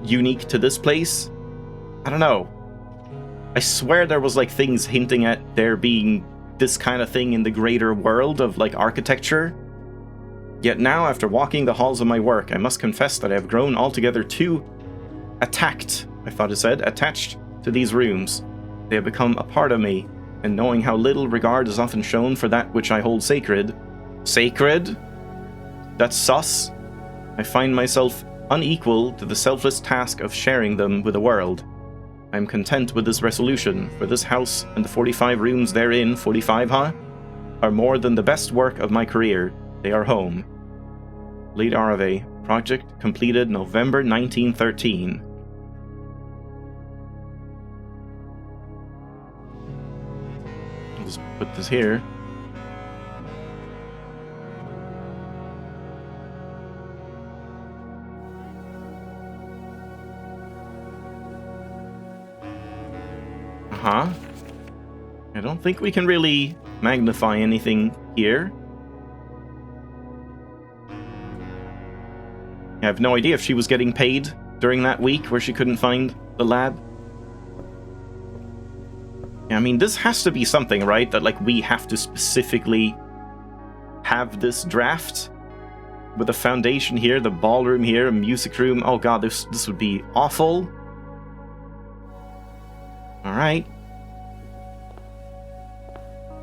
unique to this place. I don't know. I swear there was, like, things hinting at there being this kind of thing in the greater world of, like, architecture. Yet now, after walking the halls of my work, I must confess that I have grown altogether too attached to these rooms. They have become a part of me, and knowing how little regard is often shown for that which I hold sacred... Sacred? That's sus. I find myself unequal to the selfless task of sharing them with the world. I am content with this resolution, for this house and the 45 rooms therein, 45, huh? Are more than the best work of my career. They are home. Late Arave. Project completed November 1913. I'll just put this here. Uh-huh. I don't think we can really magnify anything here. I have no idea if she was getting paid during that week where she couldn't find the lab. Yeah, I mean, this has to be something, right? That, like, we have to specifically have this draft with a foundation here, the ballroom here, a music room. Oh god, this would be awful. Alright.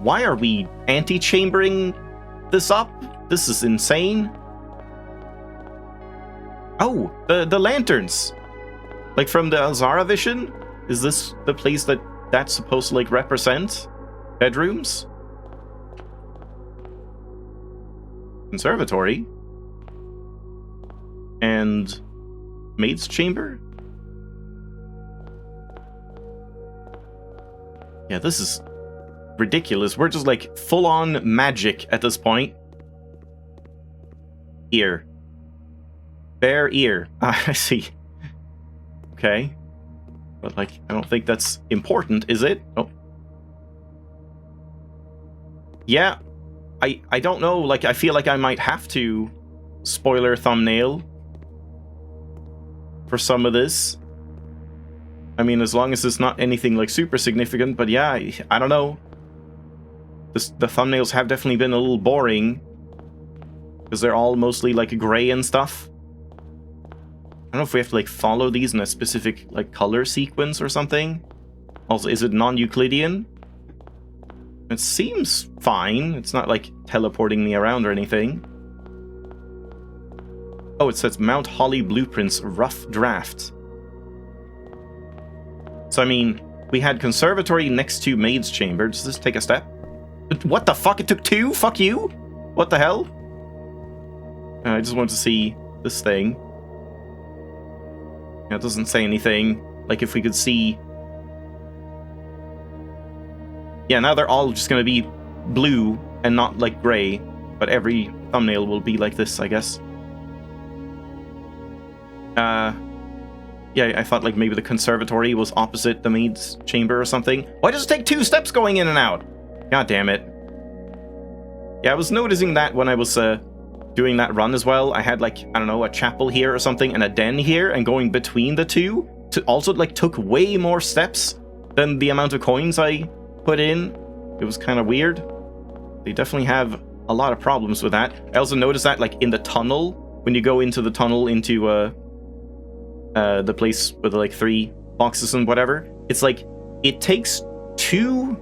Why are we antechambering this up? This is insane. Oh, the lanterns! Like from the Azara vision? Is this the place that's supposed to, like, represent? Bedrooms? Conservatory? And... maid's chamber? Yeah, this is ridiculous. We're just, like, full-on magic at this point. Ear. Bare ear. I see. Okay. But, like, I don't think that's important, is it? Oh. Yeah. I don't know. Like, I feel like I might have to spoiler thumbnail for some of this. I mean, as long as it's not anything, like, super significant. But yeah, I don't know. The thumbnails have definitely been a little boring. Because they're all mostly, like, gray and stuff. I don't know if we have to, like, follow these in a specific, like, color sequence or something. Also, is it non-Euclidean? It seems fine. It's not, like, teleporting me around or anything. Oh, it says Mount Holly Blueprints Rough Draft. So, I mean, we had Conservatory next to Maid's Chamber. Does this take a step? What the fuck? It took 2? Fuck you? What the hell? I just want to see this thing. Yeah, it doesn't say anything. Like, if we could see... Yeah, now they're all just gonna be blue and not, like, gray. But every thumbnail will be like this, I guess. Yeah, I thought, like, maybe the Conservatory was opposite the Maid's Chamber or something. Why does it take 2 steps going in and out? God damn it. Yeah, I was noticing that when I was, doing that run as well. I had, like, I don't know, a chapel here or something and a den here, and going between the two also like took way more steps than the amount of coins I put in. It was kind of weird. They definitely have a lot of problems with that. I also noticed that like in the tunnel, when you go into the tunnel into the place with like 3 boxes and whatever, it's like it takes two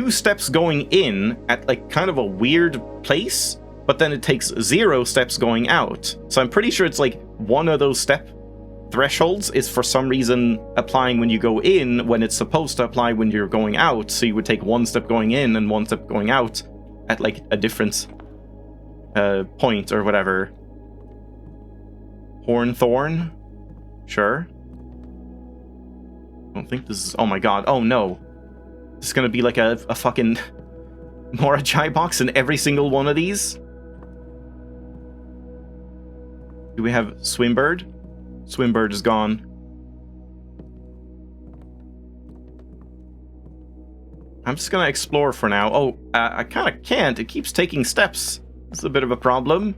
steps going in at like kind of a weird place, but then it takes 0 steps going out. So I'm pretty sure it's like one of those step thresholds is for some reason applying when you go in when it's supposed to apply when you're going out. So you would take 1 step going in and 1 step going out at like a different point or whatever. Hornthorn? Sure. I don't think this is... Oh my god. Oh no. This is gonna be like a fucking Morajai box in every single one of these? Do we have Swimbird? Swimbird is gone. I'm just gonna explore for now. Oh, I kinda can't. It keeps taking steps. It's a bit of a problem.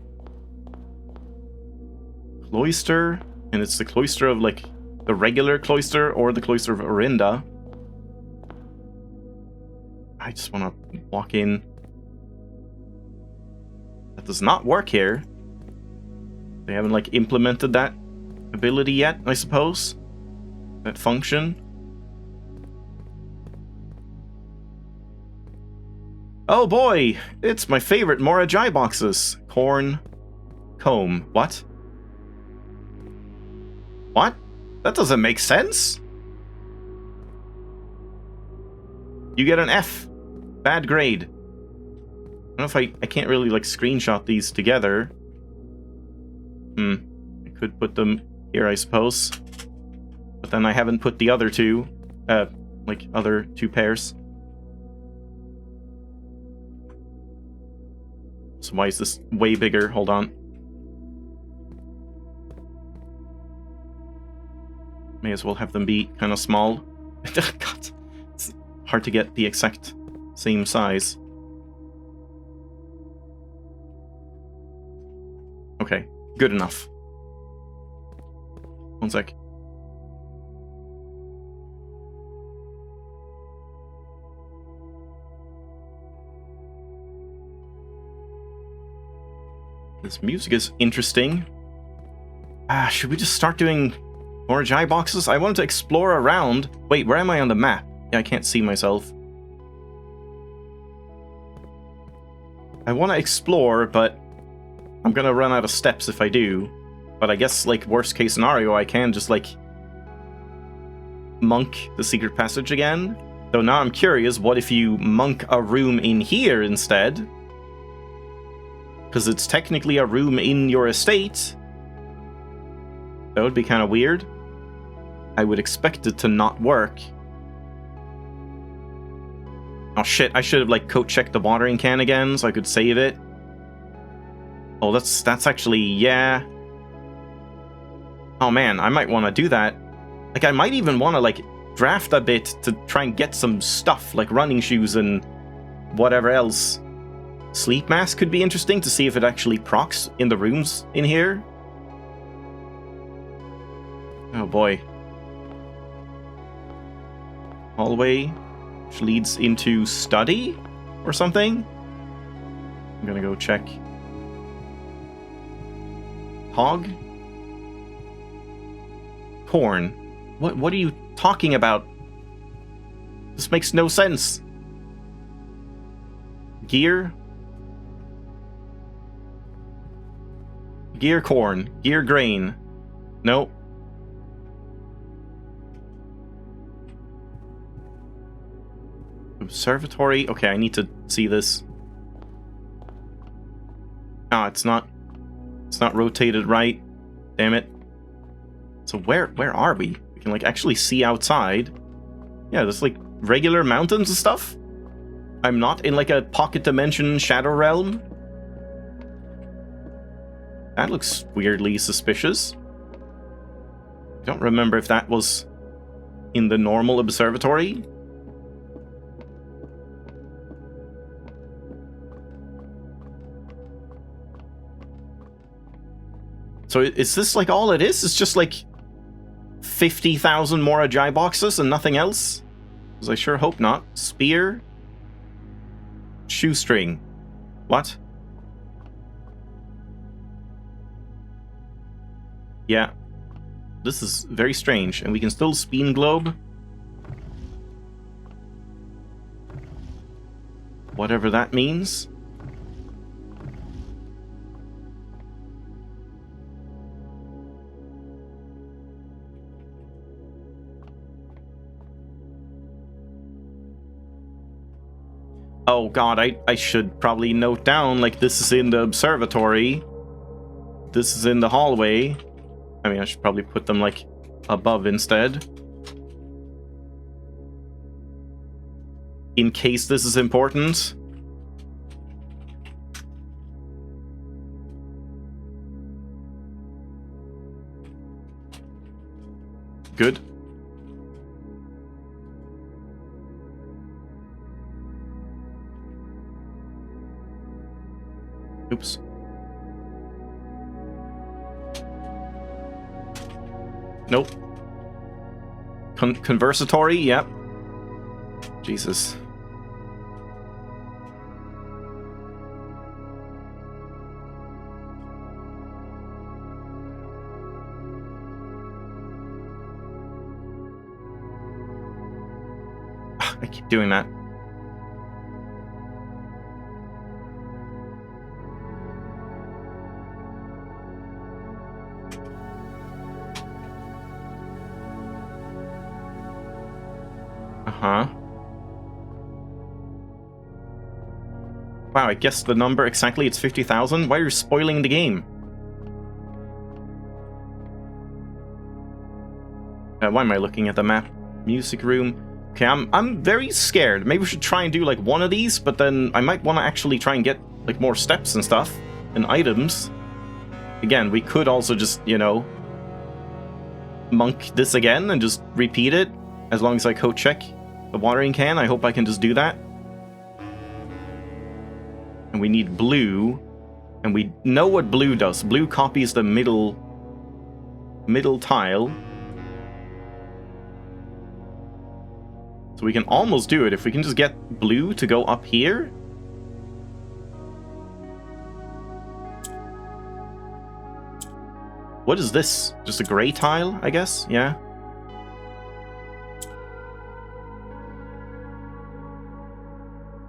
Cloister. And it's the cloister of, like, the regular cloister or the cloister of Orinda. I just want to walk in. That does not work here. They haven't, like, implemented that ability yet, I suppose. That function. Oh boy! It's my favorite Morajai boxes. Corn. Comb. What? What? That doesn't make sense. You get an F. Bad grade. I don't know if I can't really like screenshot these together. I could put them here, I suppose. But then I haven't put the other two, like other 2 pairs. So why is this way bigger? Hold on. May as well have them be kind of small. God, it's hard to get the exact same size. Okay, good enough. 1 sec. This music is interesting. Should we just start doing Morajai boxes? I wanted to explore around. Wait, where am I on the map? Yeah, I can't see myself. I want to explore, but I'm gonna run out of steps if I do. But I guess, like, worst case scenario, I can just, like, monk the secret passage again. So now I'm curious, what if you monk a room in here instead? Because it's technically a room in your estate. That would be kind of weird. I would expect it to not work. Oh shit, I should have like coat-checked the watering can again so I could save it. Oh, that's actually, yeah. Oh man, I might want to do that. Like, I might even want to like draft a bit to try and get some stuff, like running shoes and whatever else. Sleep mask could be interesting to see if it actually procs in the rooms in here. Oh boy. Hallway, which leads into study or something. I'm gonna go check. Hog? Corn. What are you talking about? This makes no sense. Gear? Gear corn. Gear grain. Nope. Observatory. Okay, I need to see this. Ah, it's not rotated right. Damn it. So where are we? We can like actually see outside. Yeah, there's like regular mountains and stuff. I'm not in like a pocket dimension shadow realm. That looks weirdly suspicious. I don't remember if that was in the normal observatory. So is this like all it is? It's just like 50,000 more Ajay boxes and nothing else? Because I sure hope not. Spear. Shoestring. What? Yeah. This is very strange. And we can still spin globe. Whatever that means. Oh god, I should probably note down, like, this is in the observatory. This is in the hallway. I mean, I should probably put them, like, above instead. In case this is important. Good. Oops. Nope. Conversatory, yep. Jesus. I keep doing that. Uh-huh. Wow, I guessed the number exactly. It's 50,000. Why are you spoiling the game? Why am I looking at the map? Music room. Okay, I'm very scared. Maybe we should try and do like one of these, but then I might want to actually try and get like more steps and stuff and items. Again, we could also just, you know, monk this again and just repeat it as long as I code check the watering can. I hope I can just do that. And we need blue, and we know what blue does. Blue copies the middle tile. So we can almost do it if we can just get blue to go up here. What is this? Just a gray tile, I guess? Yeah.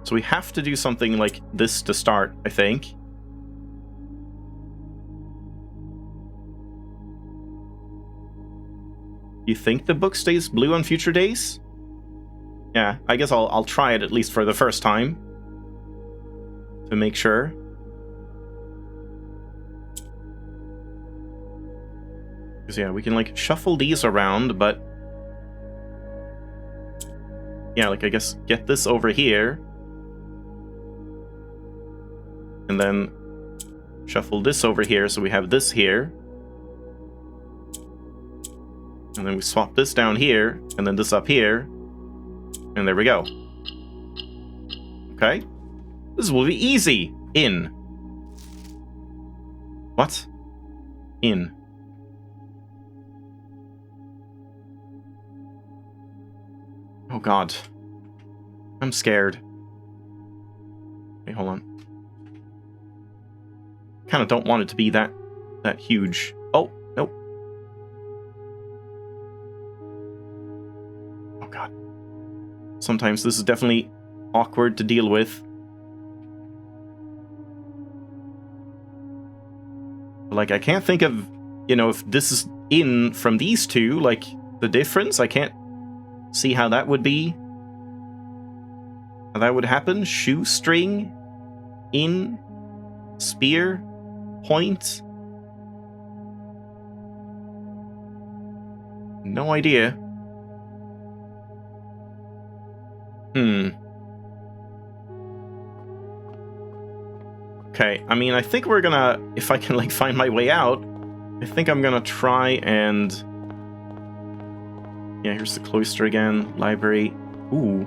So we have to do something like this to start, I think. You think the book stays blue on future days? Yeah, I guess I'll try it at least for the first time. To make sure. Because yeah, we can like shuffle these around, but... yeah, like I guess get this over here. And then shuffle this over here so we have this here. And then we swap this down here, and then this up here. And there we go. Okay. This will be easy. In. What? In. Oh god. I'm scared. Wait, hold on. Kind of don't want it to be that huge. Oh, nope. Oh god. Sometimes this is definitely awkward to deal with. Like, I can't think of, you know, if this is in from these two, like, the difference. I can't see how that would be. How that would happen. Shoestring. In. Spear. Point. No idea. Okay, I mean, I think we're gonna... if I can, like, find my way out, I think I'm gonna try and... yeah, here's the cloister again. Library. Ooh.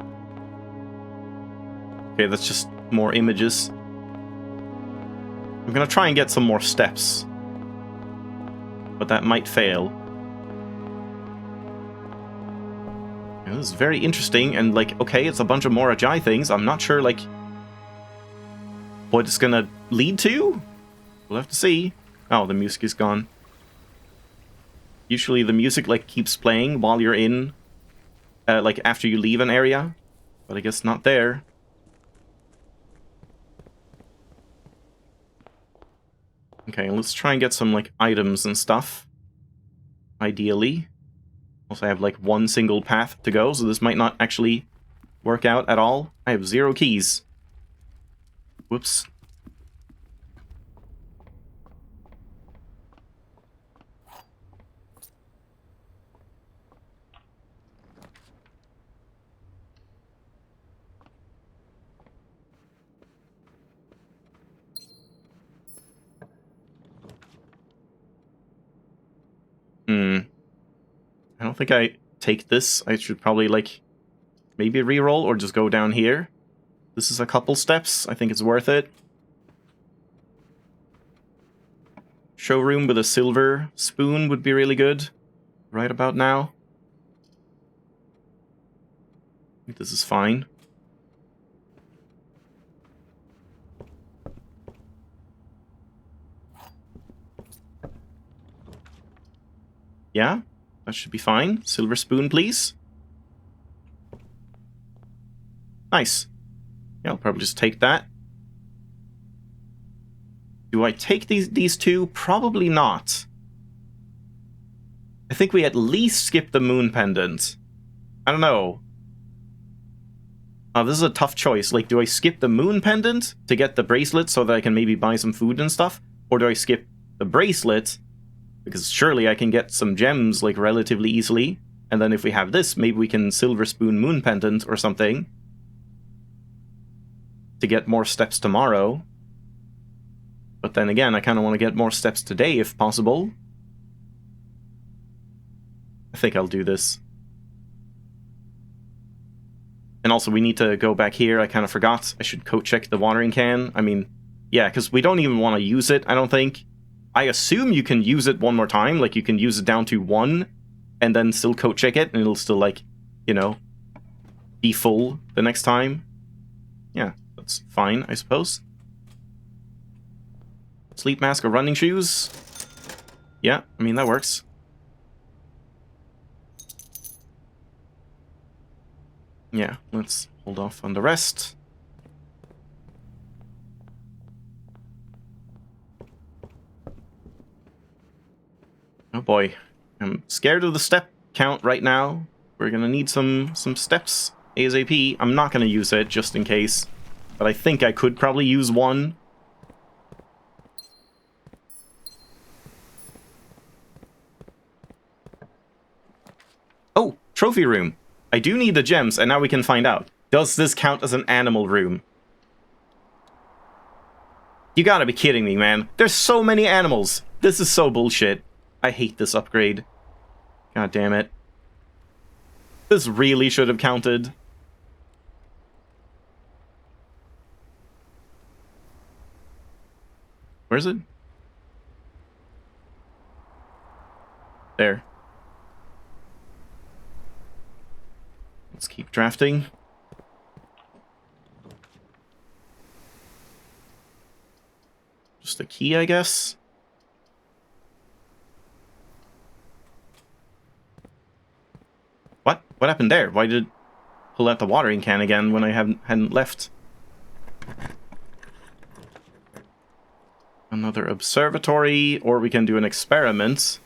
Okay, that's just more images. I'm gonna try and get some more steps. But that might fail. This is very interesting, and, like, okay, it's a bunch of more Ajay things. I'm not sure, like, what it's gonna lead to? We'll have to see. Oh, the music is gone. Usually the music, like, keeps playing while you're in, like, after you leave an area. But I guess not there. Okay, let's try and get some, like, items and stuff. Ideally. Also, I have, like, one single path to go, so this might not actually work out at all. I have 0 keys. Whoops. I don't think I take this. I should probably, like, maybe reroll or just go down here. This is a couple steps. I think it's worth it. Showroom with a silver spoon would be really good right about now. I think this is fine. Yeah, that should be fine. Silver spoon, please. Nice. Yeah, I'll probably just take that. Do I take these two? Probably not. I think we at least skip the moon pendant. I don't know. This is a tough choice. Like, do I skip the moon pendant to get the bracelet so that I can maybe buy some food and stuff? Or do I skip the bracelet? Because surely I can get some gems, like, relatively easily. And then if we have this, maybe we can silver spoon moon pendant or something. To get more steps tomorrow. But then again, I kind of want to get more steps today if possible. I think I'll do this. And also, we need to go back here. I kind of forgot. I should coat check the watering can. I mean, yeah, because we don't even want to use it, I don't think. I assume you can use it one more time. Like, you can use it down to 1, and then still coat check it, and it'll still, like, you know, be full the next time. Yeah, that's fine, I suppose. Sleep mask or running shoes? Yeah, I mean, that works. Yeah, let's hold off on the rest. Oh boy, I'm scared of the step count right now. We're gonna need some steps ASAP. I'm not gonna use it just in case, but I think I could probably use 1. Oh, trophy room. I do need the gems, and now we can find out. Does this count as an animal room? You gotta be kidding me, man. There's so many animals. This is so bullshit. I hate this upgrade. God damn it. This really should have counted. Where is it? There. Let's keep drafting. Just a key, I guess. What? What happened there? Why did it pull out the watering can again when I hadn't left? Another observatory, or we can do an experiment.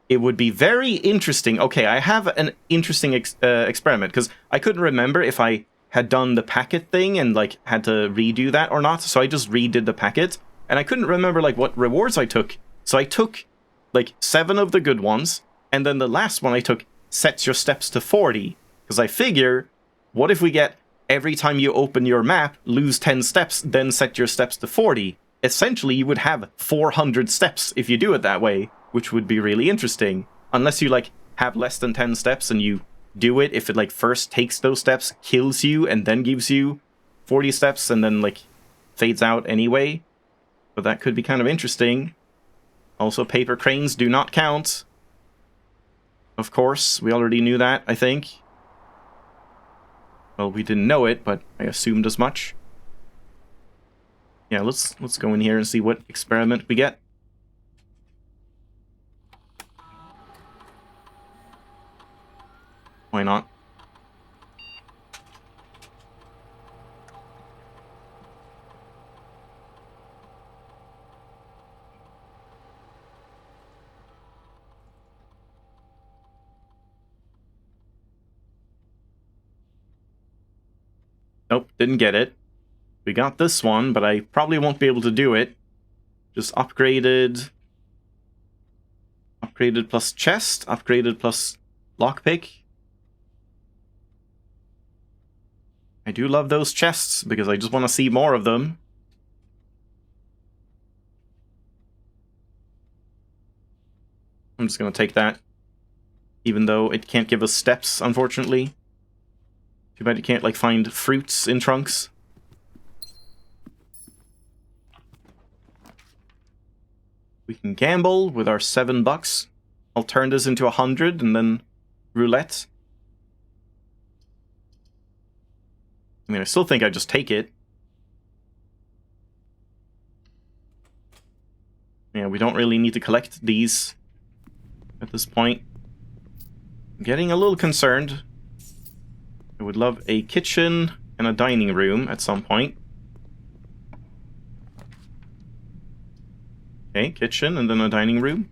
It would be very interesting. Okay, I have an interesting experiment, because I couldn't remember if I had done the packet thing and, like, had to redo that or not, so I just redid the packet, and I couldn't remember, like, what rewards I took. So I took, like, 7 of the good ones, and then the last one I took sets your steps to 40, because I figure, what if we get, every time you open your map, lose 10 steps, then set your steps to 40? Essentially, you would have 400 steps if you do it that way, which would be really interesting. Unless you, like, have less than 10 steps and you do it, if it, like, first takes those steps, kills you, and then gives you 40 steps, and then, like, fades out anyway. But that could be kind of interesting. Also, paper cranes do not count. of course. We already knew that, I think. Well, we didn't know it, but I assumed as much. Yeah, let's go in here and see what experiment we get. Why not? Nope, didn't get it. We got this one, but I probably won't be able to do it. Just upgraded... Upgraded plus chest, upgraded plus lockpick. I do love those chests, because I just want to see more of them. I'm just going to take that. Even though it can't give us steps, unfortunately. Too bad you can't, like, find fruits in trunks. We can gamble with our $7. I'll turn this into 100 and then roulette. I mean, I still think I just take it. Yeah, we don't really need to collect these at this point. I'm getting a little concerned. I would love a kitchen and a dining room at some point. Okay, kitchen and then a dining room.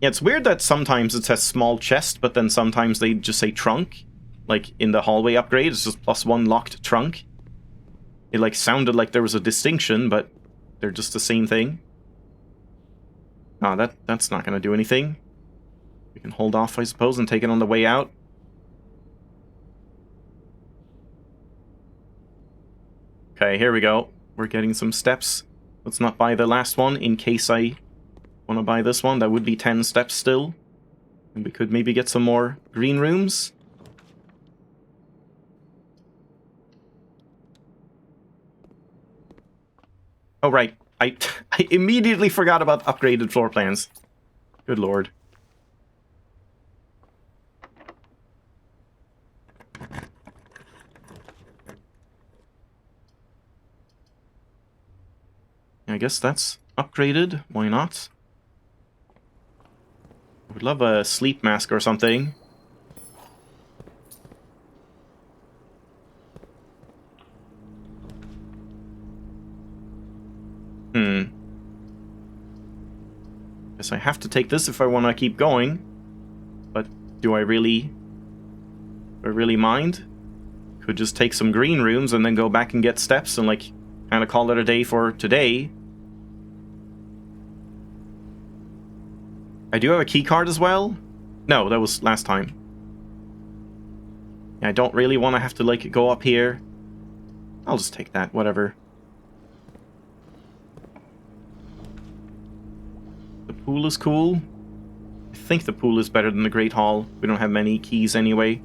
Yeah, it's weird that sometimes it says small chest, but then sometimes they just say trunk. Like, in the hallway upgrade, it's just +1 locked trunk. It, like, sounded like there was a distinction, but they're just the same thing. Ah, that's not gonna do anything. We can hold off, I suppose, and take it on the way out. Okay, here we go. We're getting some steps. Let's not buy the last one in case I want to buy this one. That would be 10 steps still. And we could maybe get some more green rooms. Oh, right. I immediately forgot about upgraded floor plans. Good lord. I guess that's upgraded. Why not? I would love a sleep mask or something. Guess I have to take this if I want to keep going. But do I really mind? Could just take some green rooms and then go back and get steps and, like, kind of call it a day for today. I do have a key card as well. No, that was last time. I don't really want to have to, like, go up here. I'll just take that, whatever. The pool is cool. I think the pool is better than the Great Hall. We don't have many keys anyway.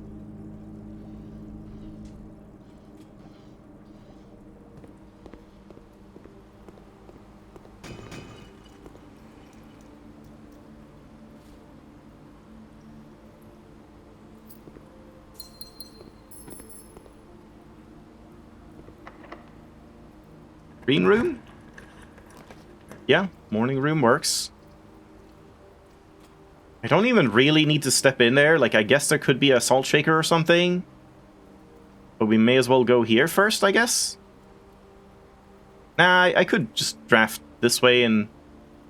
Green room? Yeah, morning room works. I don't even really need to step in there. Like, I guess there could be a salt shaker or something. But we may as well go here first, I guess? Nah, I could just draft this way and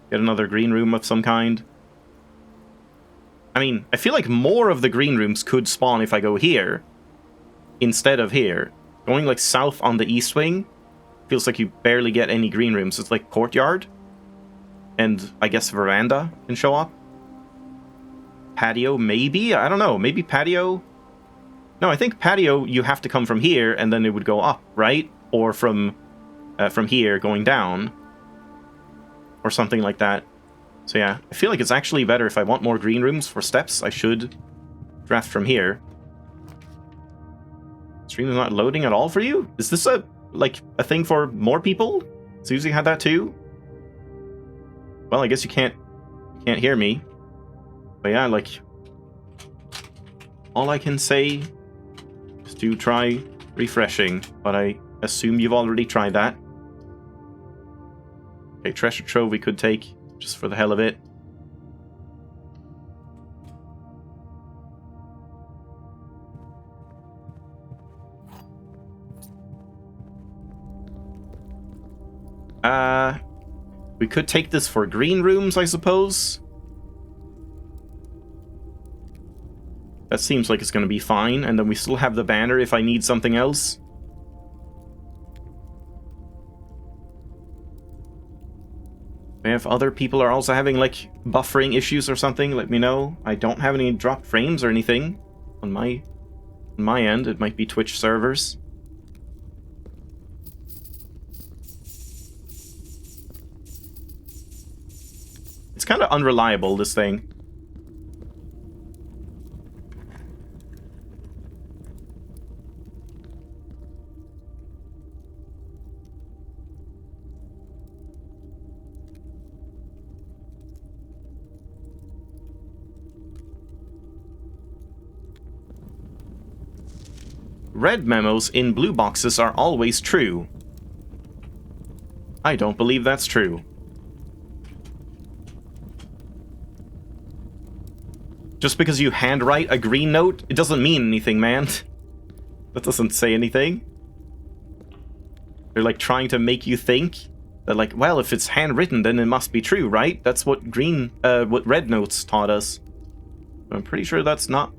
get another green room of some kind. I mean, I feel like more of the green rooms could spawn if I go here instead of here. Going, like, south on the east wing feels like you barely get any green rooms. It's like courtyard. And I guess veranda can show up. Patio, maybe? I don't know. Maybe patio? No, I think patio, you have to come from here, and then it would go up, right? Or from here, going down. Or something like that. So yeah, I feel like it's actually better if I want more green rooms for steps. I should draft from here. Stream is not loading at all for you? Is this a thing for more people? Susie had that too? Well, I guess you can't hear me. But yeah, like, all I can say is to try refreshing, but I assume you've already tried that. Okay, treasure trove we could take, just for the hell of it. We could take this for green rooms, I suppose. That seems like it's going to be fine, and then we still have the banner if I need something else. If other people are also having, like, buffering issues or something, let me know. I don't have any dropped frames or anything on my end. It might be Twitch servers. It's kind of unreliable, this thing. Red memos in blue boxes are always true. I don't believe that's true. Just because you handwrite a green note, it doesn't mean anything, man. That doesn't say anything. They're like trying to make you think that, like, well, if it's handwritten, then it must be true, right? That's what what red notes taught us. But I'm pretty sure that's not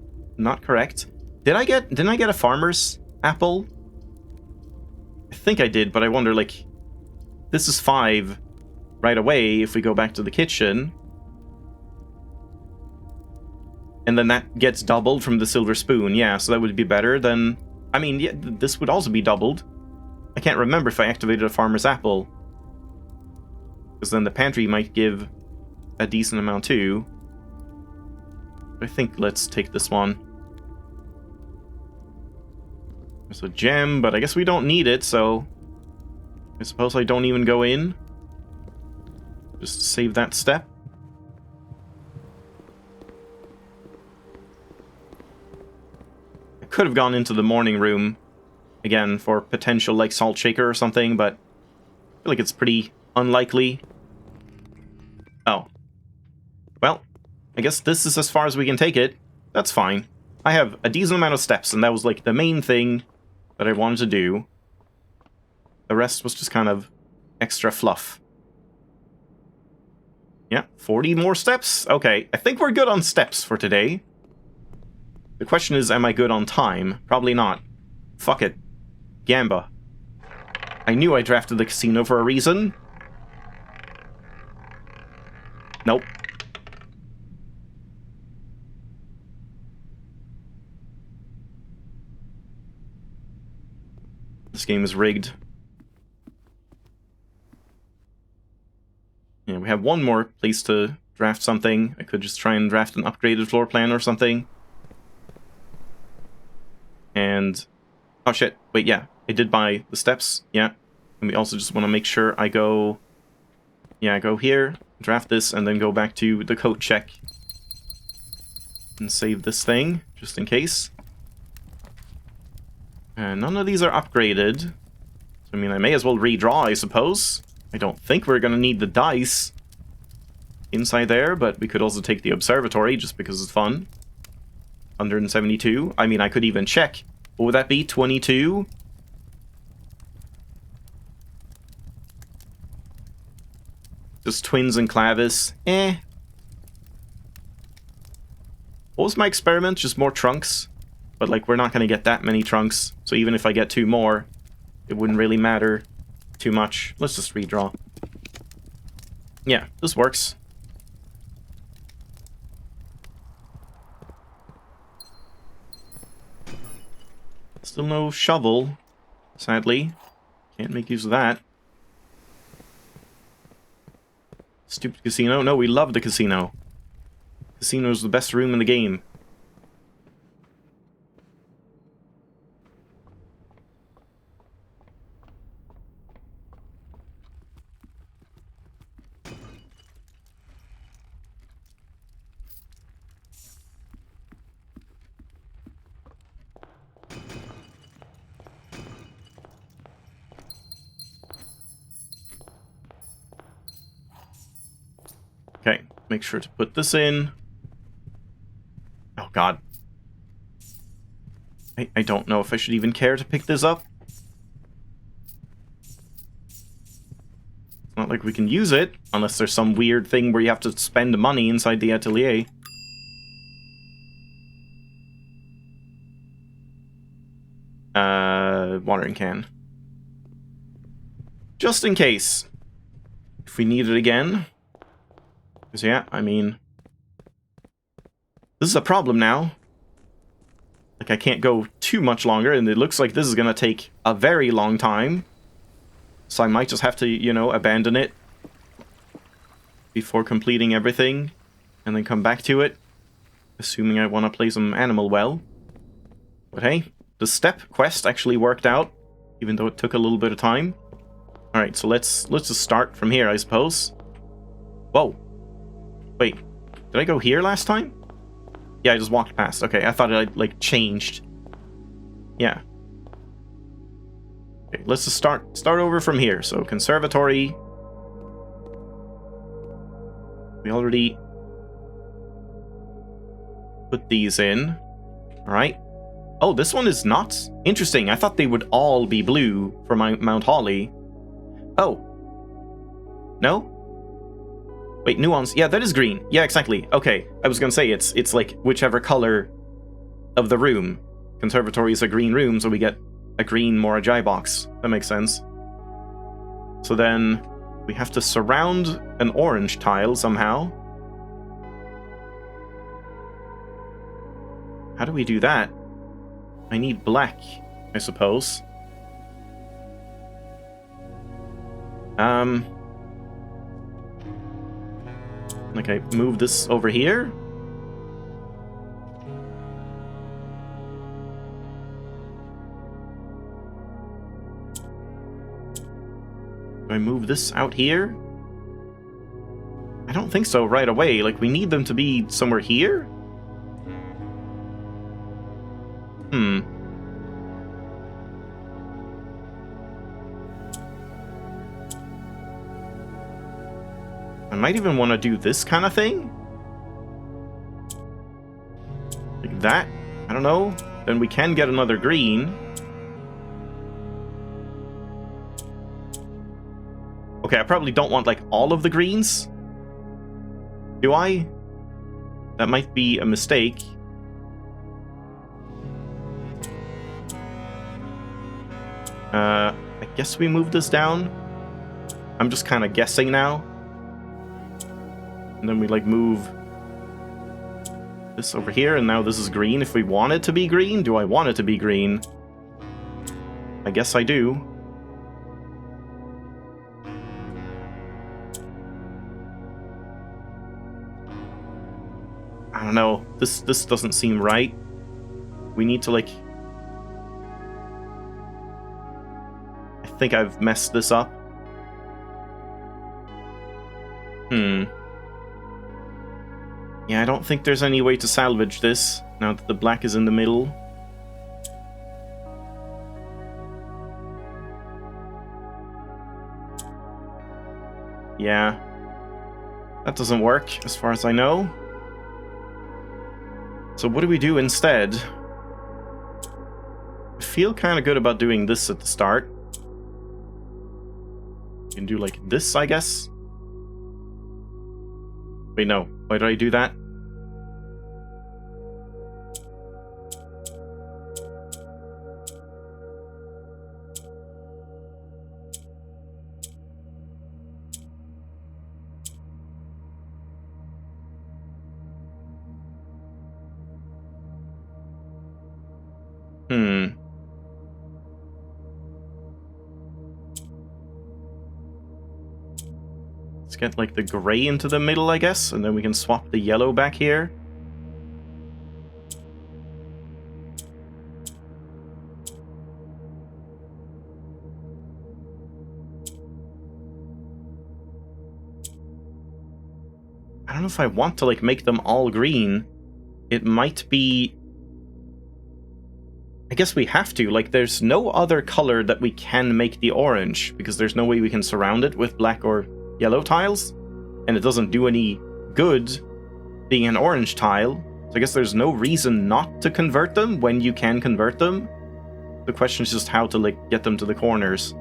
correct. Didn't I get a farmer's apple? I think I did, but I wonder, like, this is 5 right away if we go back to the kitchen. And then that gets doubled from the silver spoon, yeah, so that would be better than... I mean, yeah, this would also be doubled. I can't remember if I activated a farmer's apple. Because then the pantry might give a decent amount too. I think let's take this one. There's a gem, but I guess we don't need it, so... I suppose I don't even go in. Just save that step. Could have gone into the morning room again for potential, like, salt shaker or something, but I feel like it's pretty unlikely. Oh. Well, I guess this is as far as we can take it. That's fine. I have a decent amount of steps, and that was, like, the main thing that I wanted to do. The rest was just kind of extra fluff. Yeah, 40 more steps? Okay, I think we're good on steps for today. The question is, am I good on time? Probably not. Fuck it. Gamba. I knew I drafted the casino for a reason. Nope. This game is rigged. Yeah, we have one more place to draft something. I could just try and draft an upgraded floor plan or something. And... oh shit, wait, yeah. I did buy the steps, yeah. And we also just want to make sure I go... yeah, go here, draft this, and then go back to the code check. And save this thing, just in case. And none of these are upgraded. So, I mean, I may as well redraw, I suppose. I don't think we're gonna need the dice inside there, but we could also take the observatory, just because it's fun. 172. I mean, I could even check. What would that be? 22? Just twins and clavis. Eh. What was my experiment? Just more trunks? But, like, we're not going to get that many trunks. So even if I get 2 more, it wouldn't really matter too much. Let's just redraw. Yeah, this works. Still no shovel, sadly. Can't make use of that. Stupid casino. No, we love the casino. Casino's the best room in the game. Okay, make sure to put this in. Oh god. I don't know if I should even care to pick this up. It's not like we can use it, unless there's some weird thing where you have to spend money inside the atelier. Watering can. Just in case. If we need it again. Because yeah, I mean... this is a problem now. Like, I can't go too much longer, and it looks like this is gonna take a very long time. So I might just have to, you know, abandon it before completing everything, and then come back to it. Assuming I want to play some Animal Well. But hey, the step quest actually worked out, even though it took a little bit of time. Alright, so let's just start from here, I suppose. Whoa. Wait, did I go here last time? Yeah, I just walked past. Okay, I thought it, like, changed. Yeah. Okay, let's just start over from here. So, conservatory. We already put these in. Alright. Oh, this one is not? Interesting. I thought they would all be blue for my Mount Holly. Oh. No? Wait, nuance. Yeah, that is green. Yeah, exactly. Okay, I was gonna say it's like whichever color of the room. Conservatory is a green room, so we get a green Morajai box. That makes sense. So then we have to surround an orange tile somehow. How do we do that? I need black, I suppose. Like, I move this over here? Do I move this out here? I don't think so right away. Like, we need them to be somewhere here? I might even want to do this kind of thing. Like that. I don't know. Then we can get another green. Okay, I probably don't want, like, all of the greens. Do I? That might be a mistake. I guess we move this down. I'm just kind of guessing now. And then we, like, move this over here, and now this is green. If we want it to be green, do I want it to be green? I guess I do. I don't know. This doesn't seem right. We need to, like... I think I've messed this up. Yeah, I don't think there's any way to salvage this, now that the black is in the middle. Yeah. That doesn't work, as far as I know. So what do we do instead? I feel kind of good about doing this at the start. You can do, like, this, I guess? Wait, no. Why did I do that? Let's get, like, the gray into the middle, I guess, and then we can swap the yellow back here. I don't know if I want to, like, make them all green. It might be... I guess we have to. Like, there's no other color that we can make the orange, because there's no way we can surround it with black or yellow tiles, and it doesn't do any good being an orange tile. So I guess there's no reason not to convert them when you can convert them. The question is just how to, like, get them to the corners.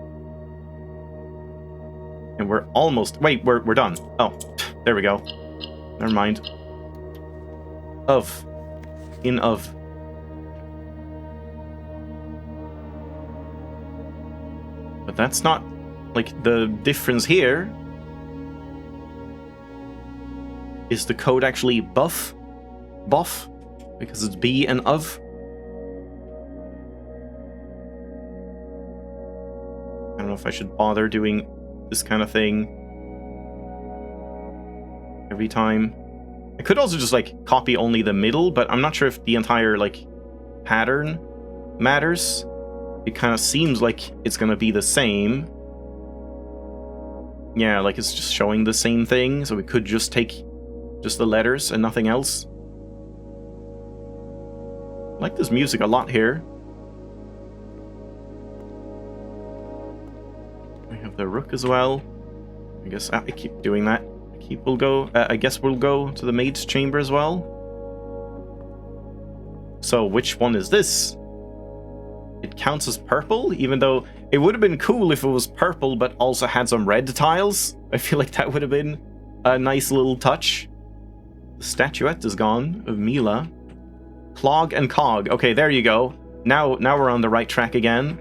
And we're almost... Wait, we're done. Oh, there we go. Never mind. Of. In of. But that's not, like, the difference here. Is the code actually buff? Buff? Because it's B and of? I don't know if I should bother doing this kind of thing every time. I could also just, like, copy only the middle, but I'm not sure if the entire, like, pattern matters. It kind of seems like it's gonna be the same. Yeah, like it's just showing the same thing, so we could just take just the letters and nothing else. I like this music a lot here. We have the rook as well. I guess I keep doing that. I guess we'll go to the maid's chamber as well. So which one is this? It counts as purple, even though it would have been cool if it was purple but also had some red tiles. I feel like that would have been a nice little touch. The statuette is gone of Mila. Clog and Cog. Okay, there you go. Now we're on the right track again.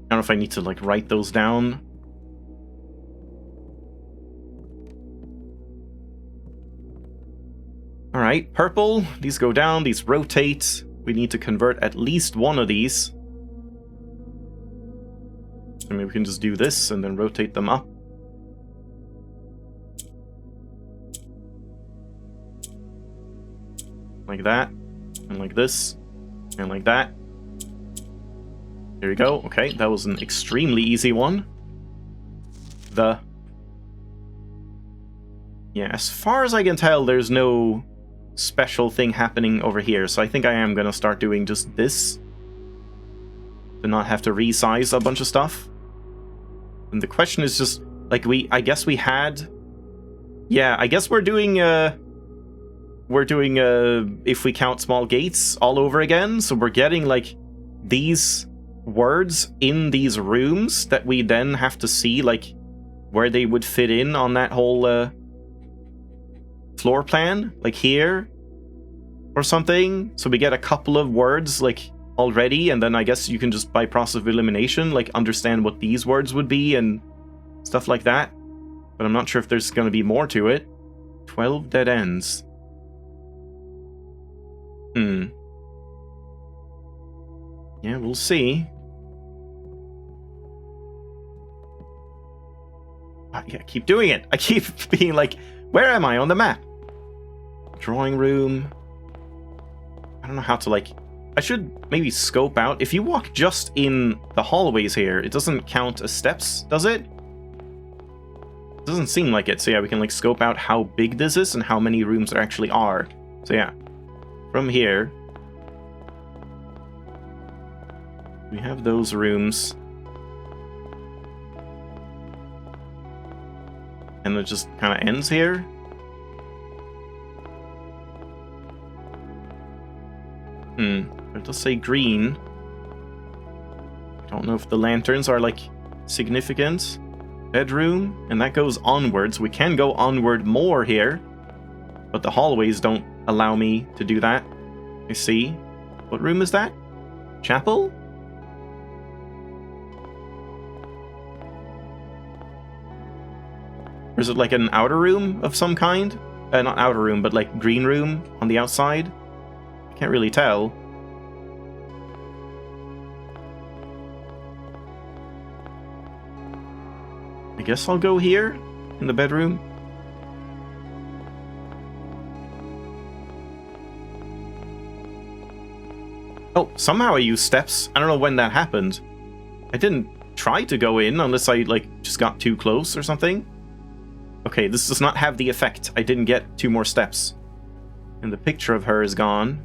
I don't know if I need to, like, write those down. Alright, purple. These go down, these rotate. We need to convert at least one of these. So maybe we can just do this and then rotate them up. Like that. And like this. And like that. There we go. Okay, that was an extremely easy one. Yeah, as far as I can tell, there's no special thing happening over here, so I think I am gonna start doing just this to not have to resize a bunch of stuff. And the question is just, like, I guess we had... Yeah, I guess we're doing if we count small gates all over again, so we're getting, like, these words in these rooms that we then have to see, like, where they would fit in on that whole floor plan, like here or something. So we get a couple of words, like, already, and then I guess you can just, by process of elimination, like, understand what these words would be and stuff like that. But I'm not sure if there's going to be more to it. 12 dead ends. Yeah, we'll see. Yeah, keep doing it. I keep being like, where am I on the map? Drawing room. I don't know how to, like... I should maybe scope out. If you walk just in the hallways here, it doesn't count as steps, does it? It doesn't seem like it. So yeah, we can, like, scope out how big this is and how many rooms there actually are. So yeah, from here, we have those rooms. And it just kind of ends here. It does say green. I don't know if the lanterns are, like, significant. Bedroom, and that goes onwards. We can go onward more here, but the hallways don't allow me to do that. I see. What room is that? Chapel? Or is it like an outer room of some kind? Not outer room, but like green room on the outside? I can't really tell. I guess I'll go here, in the bedroom. Oh, somehow I used steps. I don't know when that happened. I didn't try to go in unless I, like, just got too close or something. Okay, this does not have the effect. I didn't get 2 more steps. And the picture of her is gone.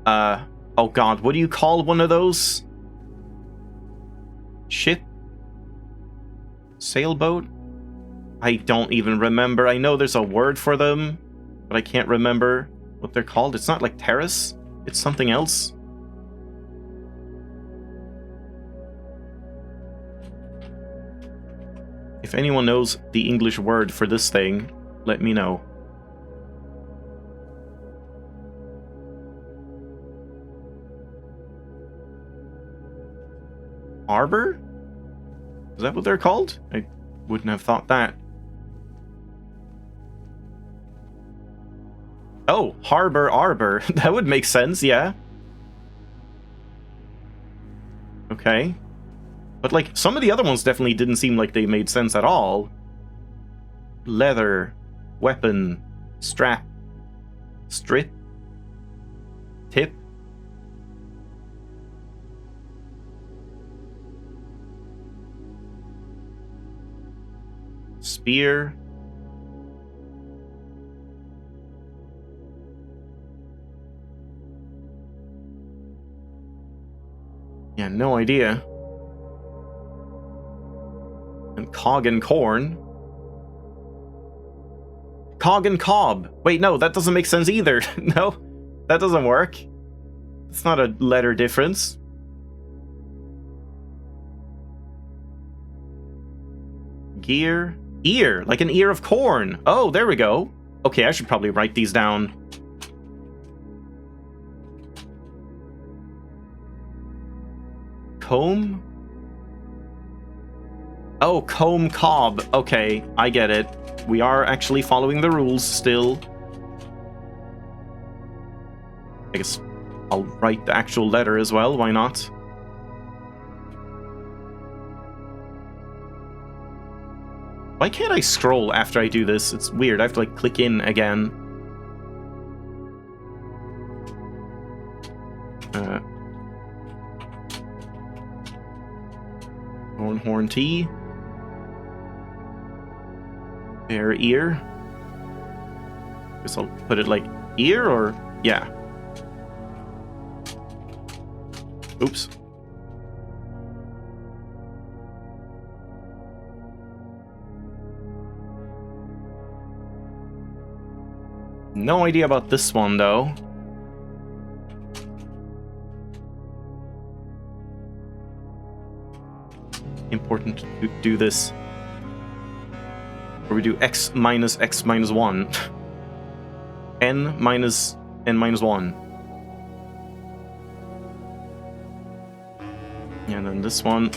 Oh god, what do you call one of those? Ship? Sailboat? I don't even remember. I know there's a word for them, but I can't remember what they're called. It's not like terrace. It's something else. If anyone knows the English word for this thing, let me know. Arbor? Is that what they're called? I wouldn't have thought that. Oh, Harbor Arbor. That would make sense, yeah. Okay. But, like, some of the other ones definitely didn't seem like they made sense at all. Leather. Weapon. Strap. Strip. Tip. Spear. Yeah, no idea. And cog and corn. Cog and cob. Wait, no, that doesn't make sense either. No, that doesn't work. It's not a letter difference. Gear. Ear, like an ear of corn. Oh, there we go. Okay, I should probably write these down. Comb? Oh, comb cob. Okay, I get it. We are actually following the rules still. I guess I'll write the actual letter as well, why not? Why can't I scroll after I do this? It's weird, I have to like click in again. Horn tea. Bear ear. Guess I'll put it like ear or yeah. Oops. No idea about this one though. Important to do this. Or we do x minus 1. N minus n minus 1. And then this one.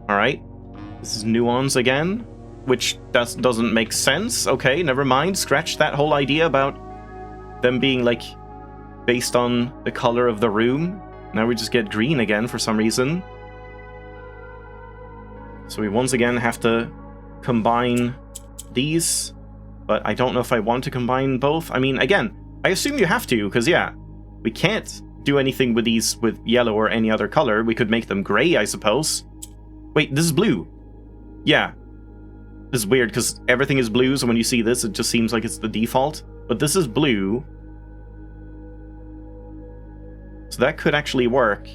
Alright. This is nuance again, which doesn't make sense. Okay, never mind. Scratch that whole idea about them being, like, based on the color of the room. Now we just get green again for some reason. So we once again have to combine these, but I don't know if I want to combine both. I mean, again, I assume you have to, because, yeah, we can't do anything with these with yellow or any other color. We could make them gray, I suppose. Wait, this is blue. Yeah. This is weird, because everything is blue, so when you see this, it just seems like it's the default. But this is blue. So that could actually work.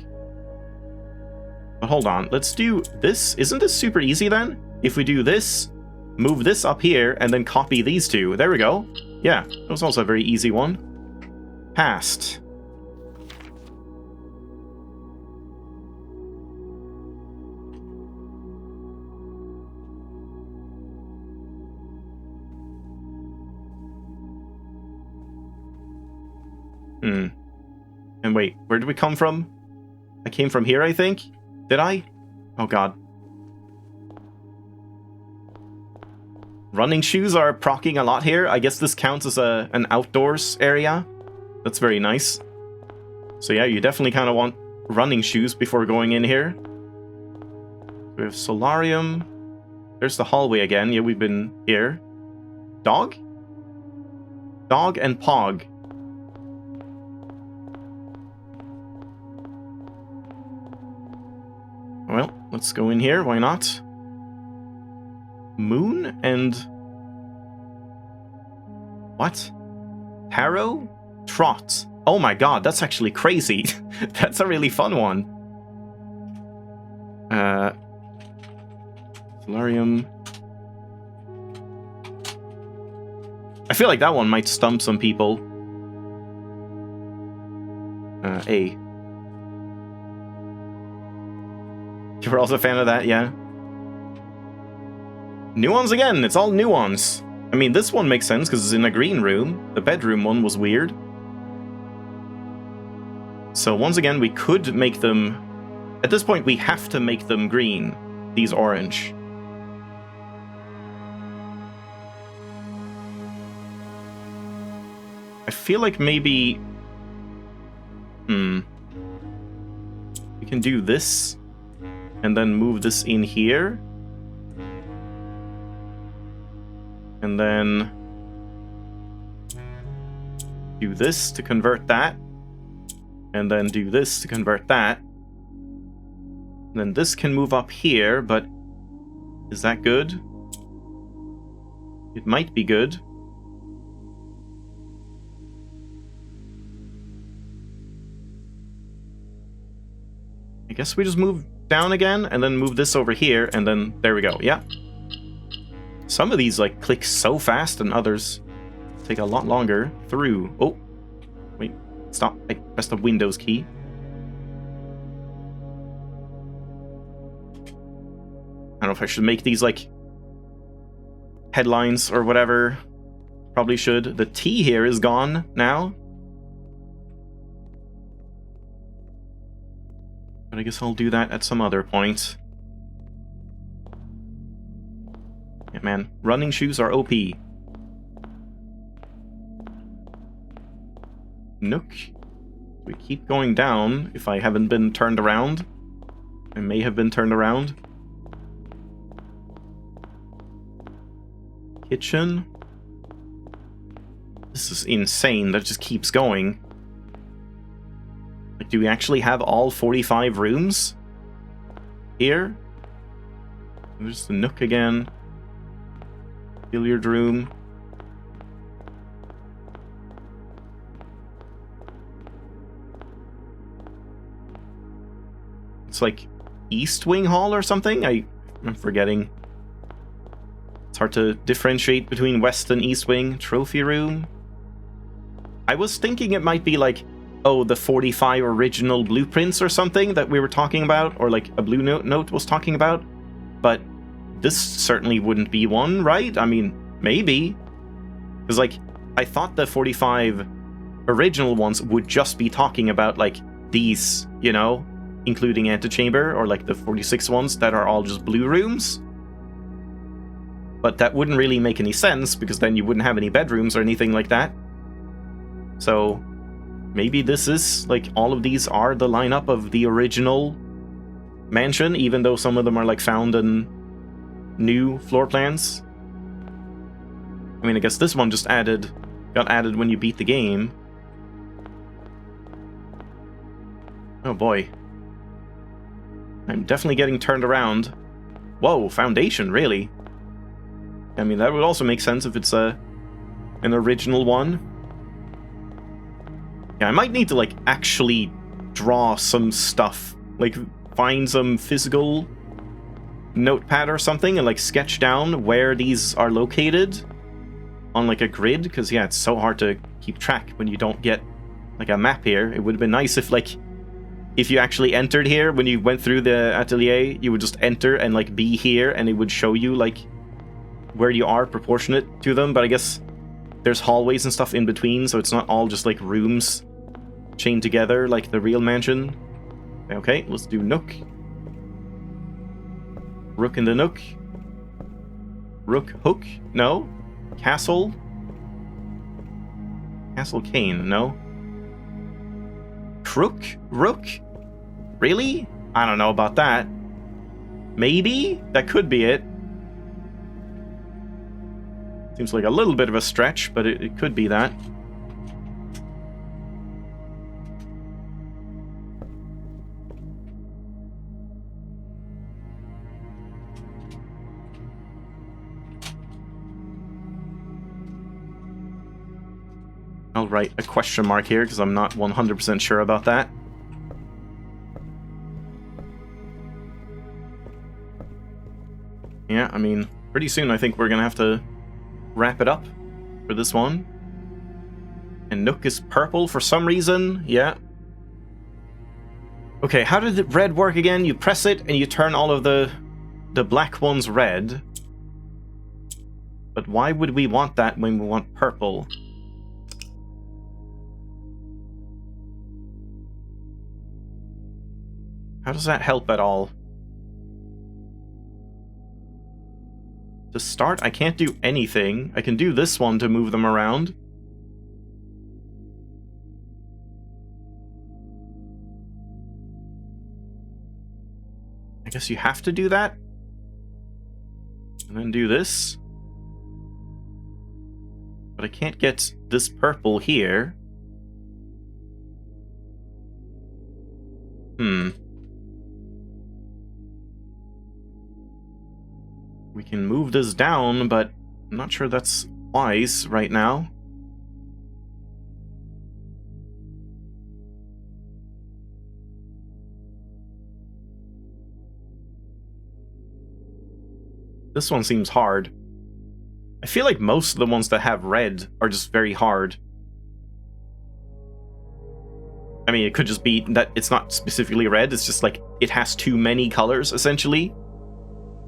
But hold on, let's do this. Isn't this super easy then? If we do this, move this up here, and then copy these two. There we go. Yeah, that was also a very easy one. Past. And wait, where did we come from? I came from here, I think? Did I? Oh god. Running shoes are procking a lot here. I guess this counts as an outdoors area. That's very nice. So yeah, you definitely kind of want running shoes before going in here. We have solarium. There's the hallway again. Yeah, we've been here. Dog? Dog and Pog. Well, let's go in here. Why not? Moon and... what? Tarot? Trot. Oh my god, that's actually crazy. That's a really fun one. Solarium. I feel like that one might stump some people. A. You're also a fan of that, yeah? Nuance again, it's all nuance. I mean, this one makes sense because it's in a green room. The bedroom one was weird. So once again, we could make them... at this point, we have to make them green. These orange. I feel like maybe... we can do this. And then move this in here. And then... do this to convert that. And then do this to convert that. And then this can move up here, but... is that good? It might be good. I guess we just move down again, and then move this over here, and then there we go, yeah. Some of these, like, click so fast, and others take a lot longer through. Oh, wait, stop, I pressed the Windows key. I don't know if I should make these, like, headlines or whatever. Probably should. The T here is gone now. But I guess I'll do that at some other point. Yeah, man. Running shoes are OP. Nook. We keep going down if I haven't been turned around. I may have been turned around. Kitchen. This is insane. That just keeps going. Like, do we actually have all 45 rooms here? There's the nook again. Billiard room. It's like East Wing Hall or something? I'm forgetting. It's hard to differentiate between West and East Wing. Trophy room. I was thinking it might be like, oh, the 45 original blueprints or something that we were talking about, or like a Blue Note was talking about. But this certainly wouldn't be one, right? I mean, maybe. Because, like, I thought the 45 original ones would just be talking about, like, these, you know, including Antechamber, or like the 46 ones that are all just blue rooms. But that wouldn't really make any sense, because then you wouldn't have any bedrooms or anything like that. So maybe this is, like, all of these are the lineup of the original mansion, even though some of them are, like, found in new floor plans. I mean, I guess this one just got added when you beat the game. Oh boy. I'm definitely getting turned around. Whoa, foundation, really? I mean, that would also make sense if it's an original one. Yeah, I might need to, like, actually draw some stuff. Like, find some physical notepad or something and, like, sketch down where these are located on, like, a grid. Because, yeah, it's so hard to keep track when you don't get, like, a map here. It would have been nice if, like, if you actually entered here, when you went through the atelier, you would just enter and, like, be here, and it would show you, like, where you are proportionate to them. But I guess there's hallways and stuff in between, so it's not all just, like, rooms chained together like the real mansion. Okay, let's do Nook. Rook in the Nook. Rook Hook? No. Castle? Castle Cane? No. Crook? Rook? Really? I don't know about that. Maybe? That could be it. Seems like a little bit of a stretch, but it could be that. I'll write a question mark here because I'm not 100% sure about that. Yeah, I mean, pretty soon I think we're gonna have to wrap it up for this one. And Nook is purple for some reason. Yeah. Okay, how did the red work again? You press it and you turn all of the black ones red. But why would we want that when we want purple? How does that help at all? To start, I can't do anything. I can do this one to move them around. I guess you have to do that. And then do this. But I can't get this purple here. We can move this down, but I'm not sure that's wise right now. This one seems hard. I feel like most of the ones that have red are just very hard. I mean, it could just be that it's not specifically red, it's just like it has too many colors, essentially.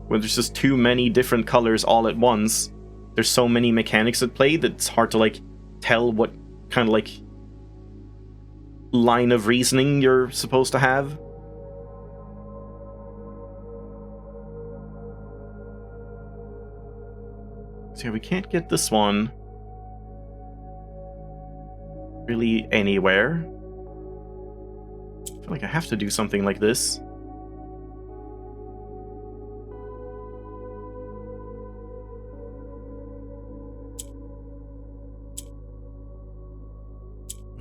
When there's just too many different colors all at once, there's so many mechanics at play that it's hard to, like, tell what kind of, like, line of reasoning you're supposed to have. So yeah, we can't get this one really anywhere. I feel like I have to do something like this.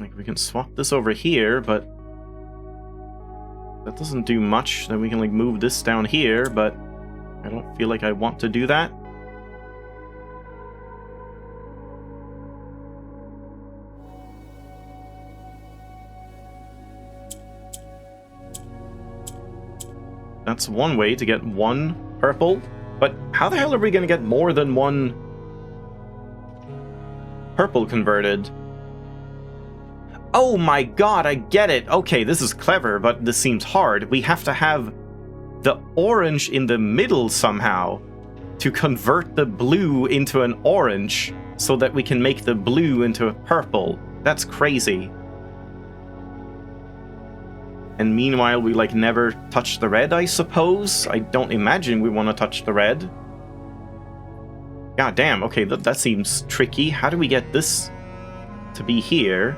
Like, we can swap this over here, but that doesn't do much. Then we can, like, move this down here, but I don't feel like I want to do that. That's one way to get one purple, but how the hell are we going to get more than one purple converted? Oh my god, I get it! Okay, this is clever, but this seems hard. We have to have the orange in the middle somehow to convert the blue into an orange so that we can make the blue into a purple. That's crazy. And meanwhile, we, like, never touch the red, I suppose? I don't imagine we want to touch the red. God damn, okay, that seems tricky. How do we get this to be here?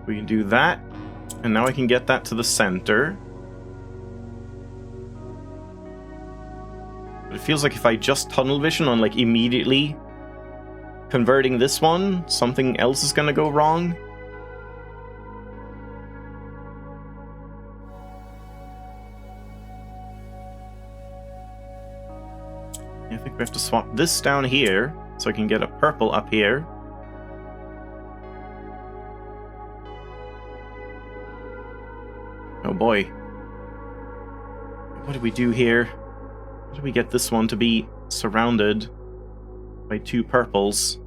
We can do that, and now I can get that to the center. But it feels like if I just tunnel vision on, like, immediately converting this one, something else is gonna go wrong. I think we have to swap this down here, so I can get a purple up here. Oh boy. What do we do here? How do we get this one to be surrounded by two purples?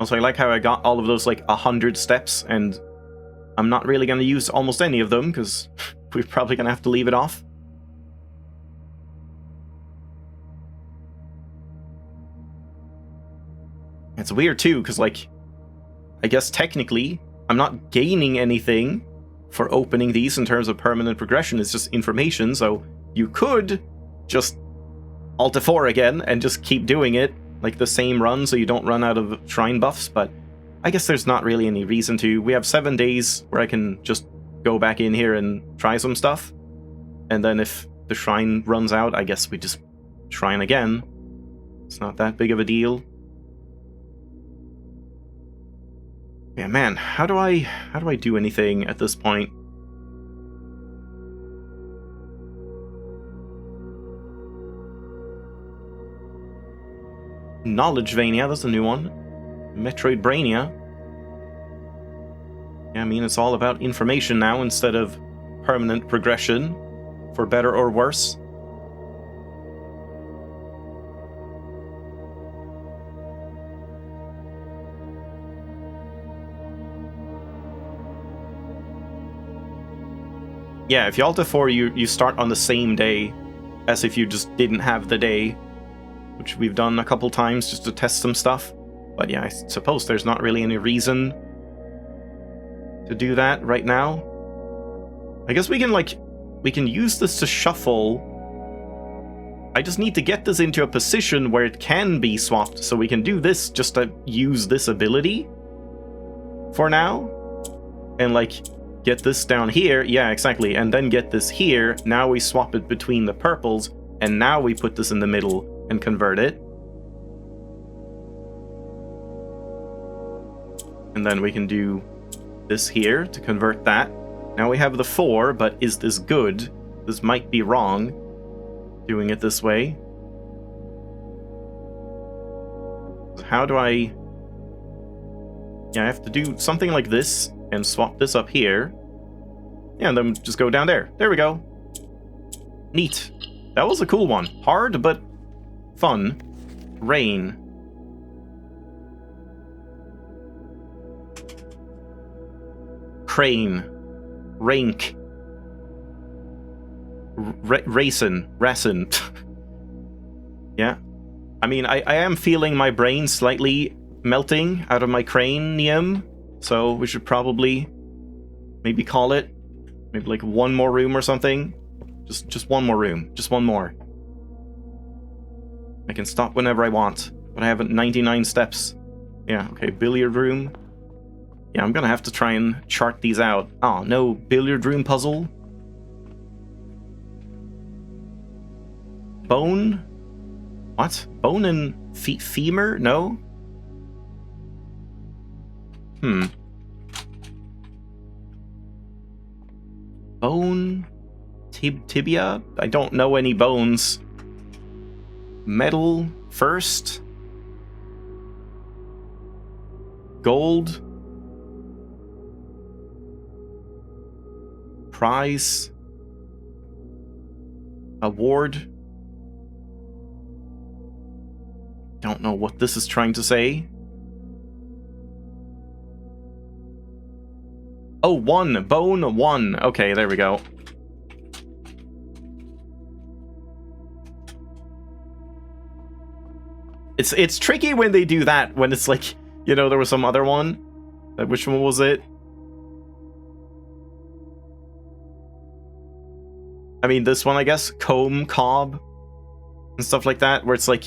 Also, I like how I got all of those, like, 100 steps, and I'm not really going to use almost any of them, because we're probably going to have to leave it off. It's weird, too, because, like, I guess technically, I'm not gaining anything for opening these in terms of permanent progression. It's just information, so you could just Alt F4 again and just keep doing it, like the same run, so you don't run out of shrine buffs, but I guess there's not really any reason to. We have 7 days where I can just go back in here and try some stuff, and then if the shrine runs out, I guess we just shrine again. It's not that big of a deal. Yeah, man, how do I do anything at this point? Knowledge Vania, that's a new one. Metroid Brainia. Yeah, I mean, it's all about information now instead of permanent progression, for better or worse. Yeah, if you Alt F4, you start on the same day as if you just didn't have the day, which we've done a couple times just to test some stuff. But yeah, I suppose there's not really any reason to do that right now. I guess we can use this to shuffle. I just need to get this into a position where it can be swapped, so we can do this just to use this ability for now. And like, get this down here, yeah, exactly, and then get this here. Now we swap it between the purples, and now we put this in the middle and convert it. And then we can do this here to convert that. Now we have the 4, but is this good? This might be wrong, doing it this way. How do I... Yeah, I have to do something like this, and swap this up here. Yeah, and then just go down there. There we go. Neat. That was a cool one. Hard, but fun. Rain. Crane. Rank. Racin. Yeah. I mean, I am feeling my brain slightly melting out of my cranium, so we should probably maybe call it. Maybe like one more room or something. Just one more room. Just one more. I can stop whenever I want, but I have 99 steps. Yeah, okay, billiard room. Yeah, I'm gonna have to try and chart these out. Oh, no billiard room puzzle. Bone? What? Bone and femur? No? Bone? Tibia? I don't know any bones. Metal first? Gold? Prize? Award? Don't know what this is trying to say. Oh, 1. Bone 1. Okay, there we go. It's tricky when they do that, when it's like, you know, there was some other one. Which one was it? I mean, this one, I guess. Comb, cob, and stuff like that, where it's like,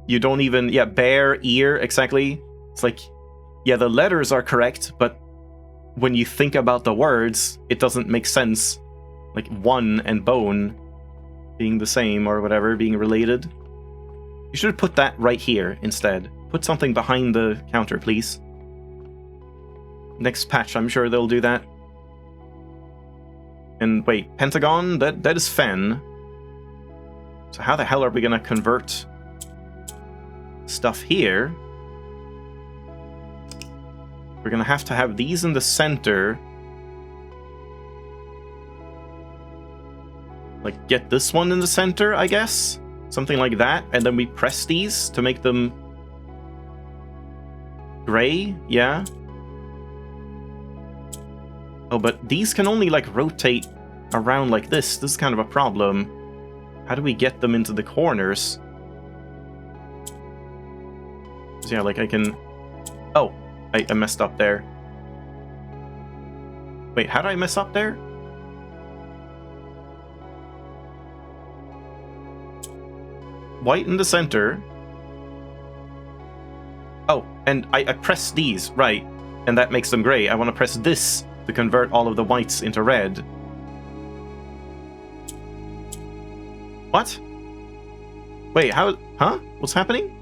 you don't even... Yeah, bear, ear, exactly. It's like, yeah, the letters are correct, but when you think about the words, it doesn't make sense. Like, 1 and bone being the same or whatever, being related. You should put that right here instead. Put something behind the counter, please. Next patch, I'm sure they'll do that. And wait, Pentagon? That is Fen. So how the hell are we gonna convert stuff here? We're gonna have to have these in the center. Like, get this one in the center, I guess? Something like that. And then we press these to make them gray, yeah. Oh, but these can only, like, rotate around like this. This is kind of a problem. How do we get them into the corners? So yeah, like, I can... Oh, I messed up there. Wait, how did I mess up there? White in the center. Oh, and I press these, right. And that makes them gray. I want to press this to convert all of the whites into red. What? Wait, how? Huh? What's happening?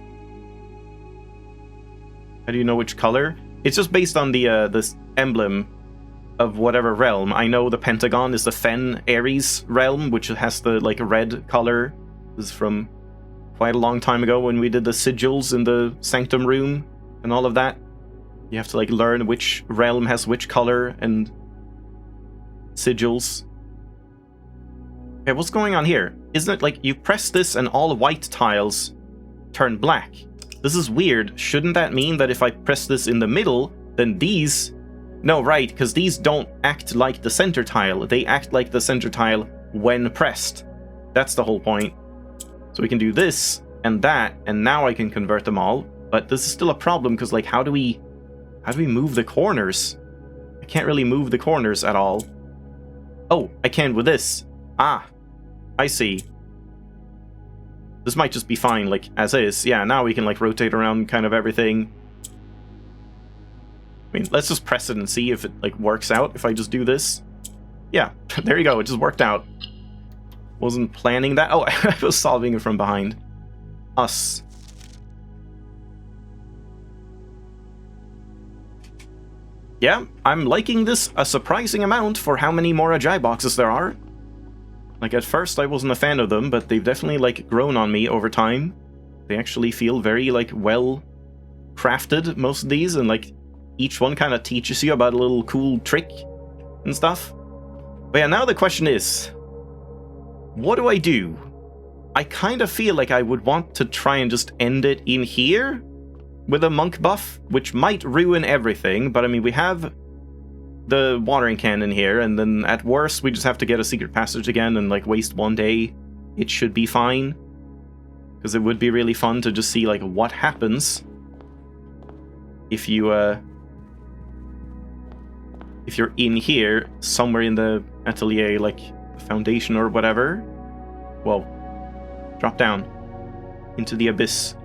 How do you know which color? It's just based on the this emblem of whatever realm. I know the pentagon is the Fen Ares realm, which has the like red color. This is from quite a long time ago when we did the sigils in the sanctum room and all of that. You have to like learn which realm has which color and sigils. Okay, what's going on here? Isn't it like you press this and all white tiles turn black? This is weird. Shouldn't that mean that if I press this in the middle, then these... No, right, because these don't act like the center tile. They act like the center tile when pressed. That's the whole point. So we can do this and that, and now I can convert them all. But this is still a problem, because like, how do we move the corners? I can't really move the corners at all. Oh, I can with this. Ah, I see. This might just be fine, like, as is. Yeah, now we can, like, rotate around kind of everything. I mean, let's just press it and see if it, like, works out if I just do this. Yeah, there you go, it just worked out. Wasn't planning that. Oh, I was solving it from behind. Us. Yeah, I'm liking this a surprising amount for how many more Ajay boxes there are. Like, at first I wasn't a fan of them, but they've definitely, like, grown on me over time. They actually feel very, like, well crafted, most of these, and, like, each one kind of teaches you about a little cool trick and stuff. But yeah, now the question is, what do I do? I kind of feel like I would want to try and just end it in here with a monk buff, which might ruin everything, but I mean, we have the watering can in here, and then at worst we just have to get a secret passage again and like waste one day. It should be fine, because it would be really fun to just see like what happens if you're in here somewhere in the atelier, like foundation or whatever. Whoa, drop down into the abyss.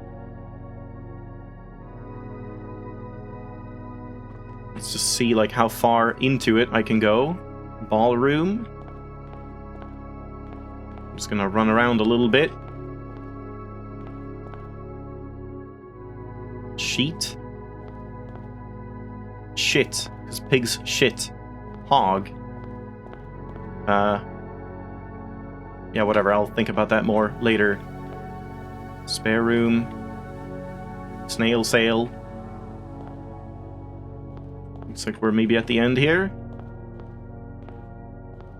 Let's just see like how far into it I can go. Ballroom. I'm just gonna run around a little bit. Sheet. Shit, because pigs shit. Hog. Yeah, whatever, I'll think about that more later. Spare room. Snail sail. Looks like we're maybe at the end here.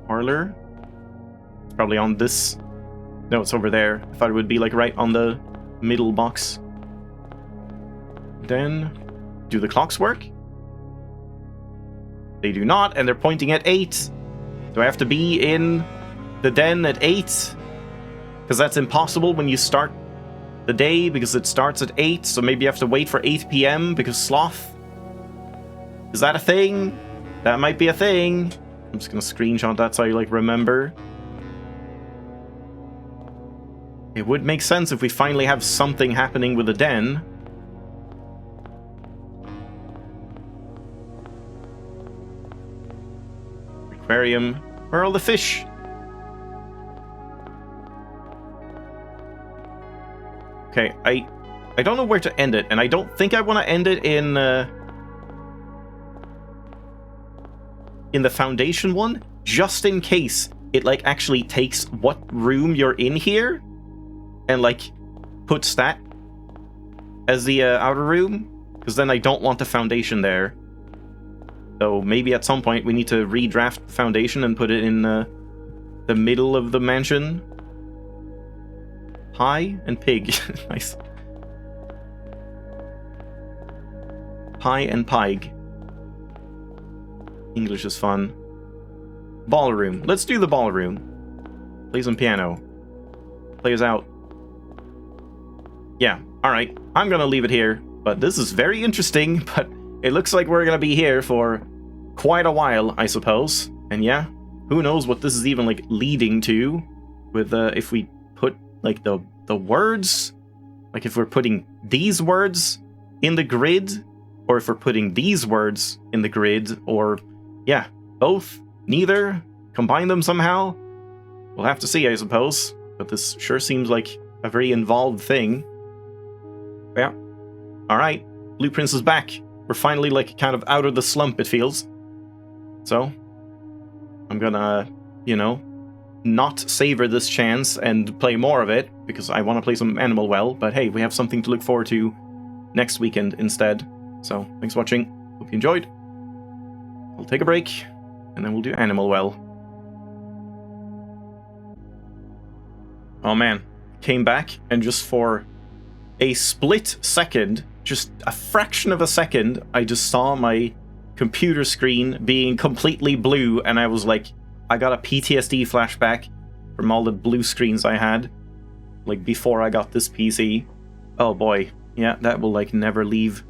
Parlor. It's probably on this. No, it's over there. I thought it would be like right on the middle box. Then, do the clocks work? They do not, and they're pointing at 8. Do I have to be in the den at 8? Because that's impossible when you start the day, because it starts at 8, so maybe you have to wait for 8 p.m. because sloth. Is that a thing? That might be a thing. I'm just gonna screenshot that so I like remember. It would make sense if we finally have something happening with the den. Aquarium. Where are all the fish? Okay, I don't know where to end it, and I don't think I want to end it in the foundation one, just in case it like actually takes what room you're in here and like puts that as the outer room, because then I don't want the foundation there. So maybe at some point we need to redraft the foundation and put it in the middle of the mansion. Pie and pig. Nice. Pie and pig. English is fun. Ballroom. Let's do the ballroom. Play some piano. Play us out. Yeah, alright. I'm gonna leave it here, but this is very interesting, but it looks like we're gonna be here for quite a while, I suppose. And yeah, who knows what this is even, like, leading to with, if we put, like, the words, like, if we're putting these words in the grid, or if we're putting these words in the grid, or, yeah, both, neither, combine them somehow. We'll have to see, I suppose. But this sure seems like a very involved thing. Yeah. Alright, Blueprints is back. We're finally, like, kind of out of the slump, it feels. So, I'm gonna, you know, not savor this chance and play more of it, because I want to play some Animal Well, but hey, we have something to look forward to next weekend instead. So, thanks for watching. Hope you enjoyed. We'll take a break, and then we'll do Animal Well. Oh man, came back, and just for a split second, just a fraction of a second, I just saw my computer screen being completely blue, and I was like, I got a PTSD flashback from all the blue screens I had, like, before I got this PC. Oh boy, yeah, that will, like, never leave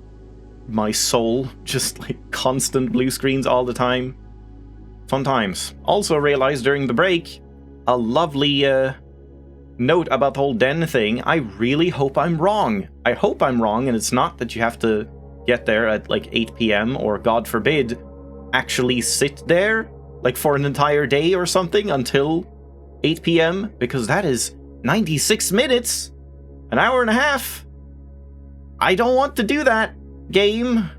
my soul. Just, like, constant blue screens all the time. Fun times. Also realized during the break, a lovely, note about the whole den thing. I really hope I'm wrong. I hope I'm wrong, and it's not that you have to get there at, like, 8 p.m. or, God forbid, actually sit there, like, for an entire day or something until 8 p.m., because that is 96 minutes! An hour and a half! I don't want to do that, game!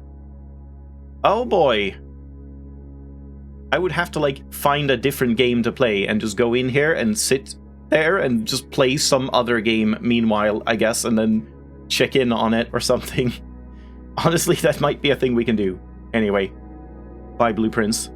Oh boy. I would have to, like, find a different game to play and just go in here and sit there and just play some other game meanwhile, I guess, and then check in on it or something. Honestly, that might be a thing we can do. Anyway, bye, Blueprints.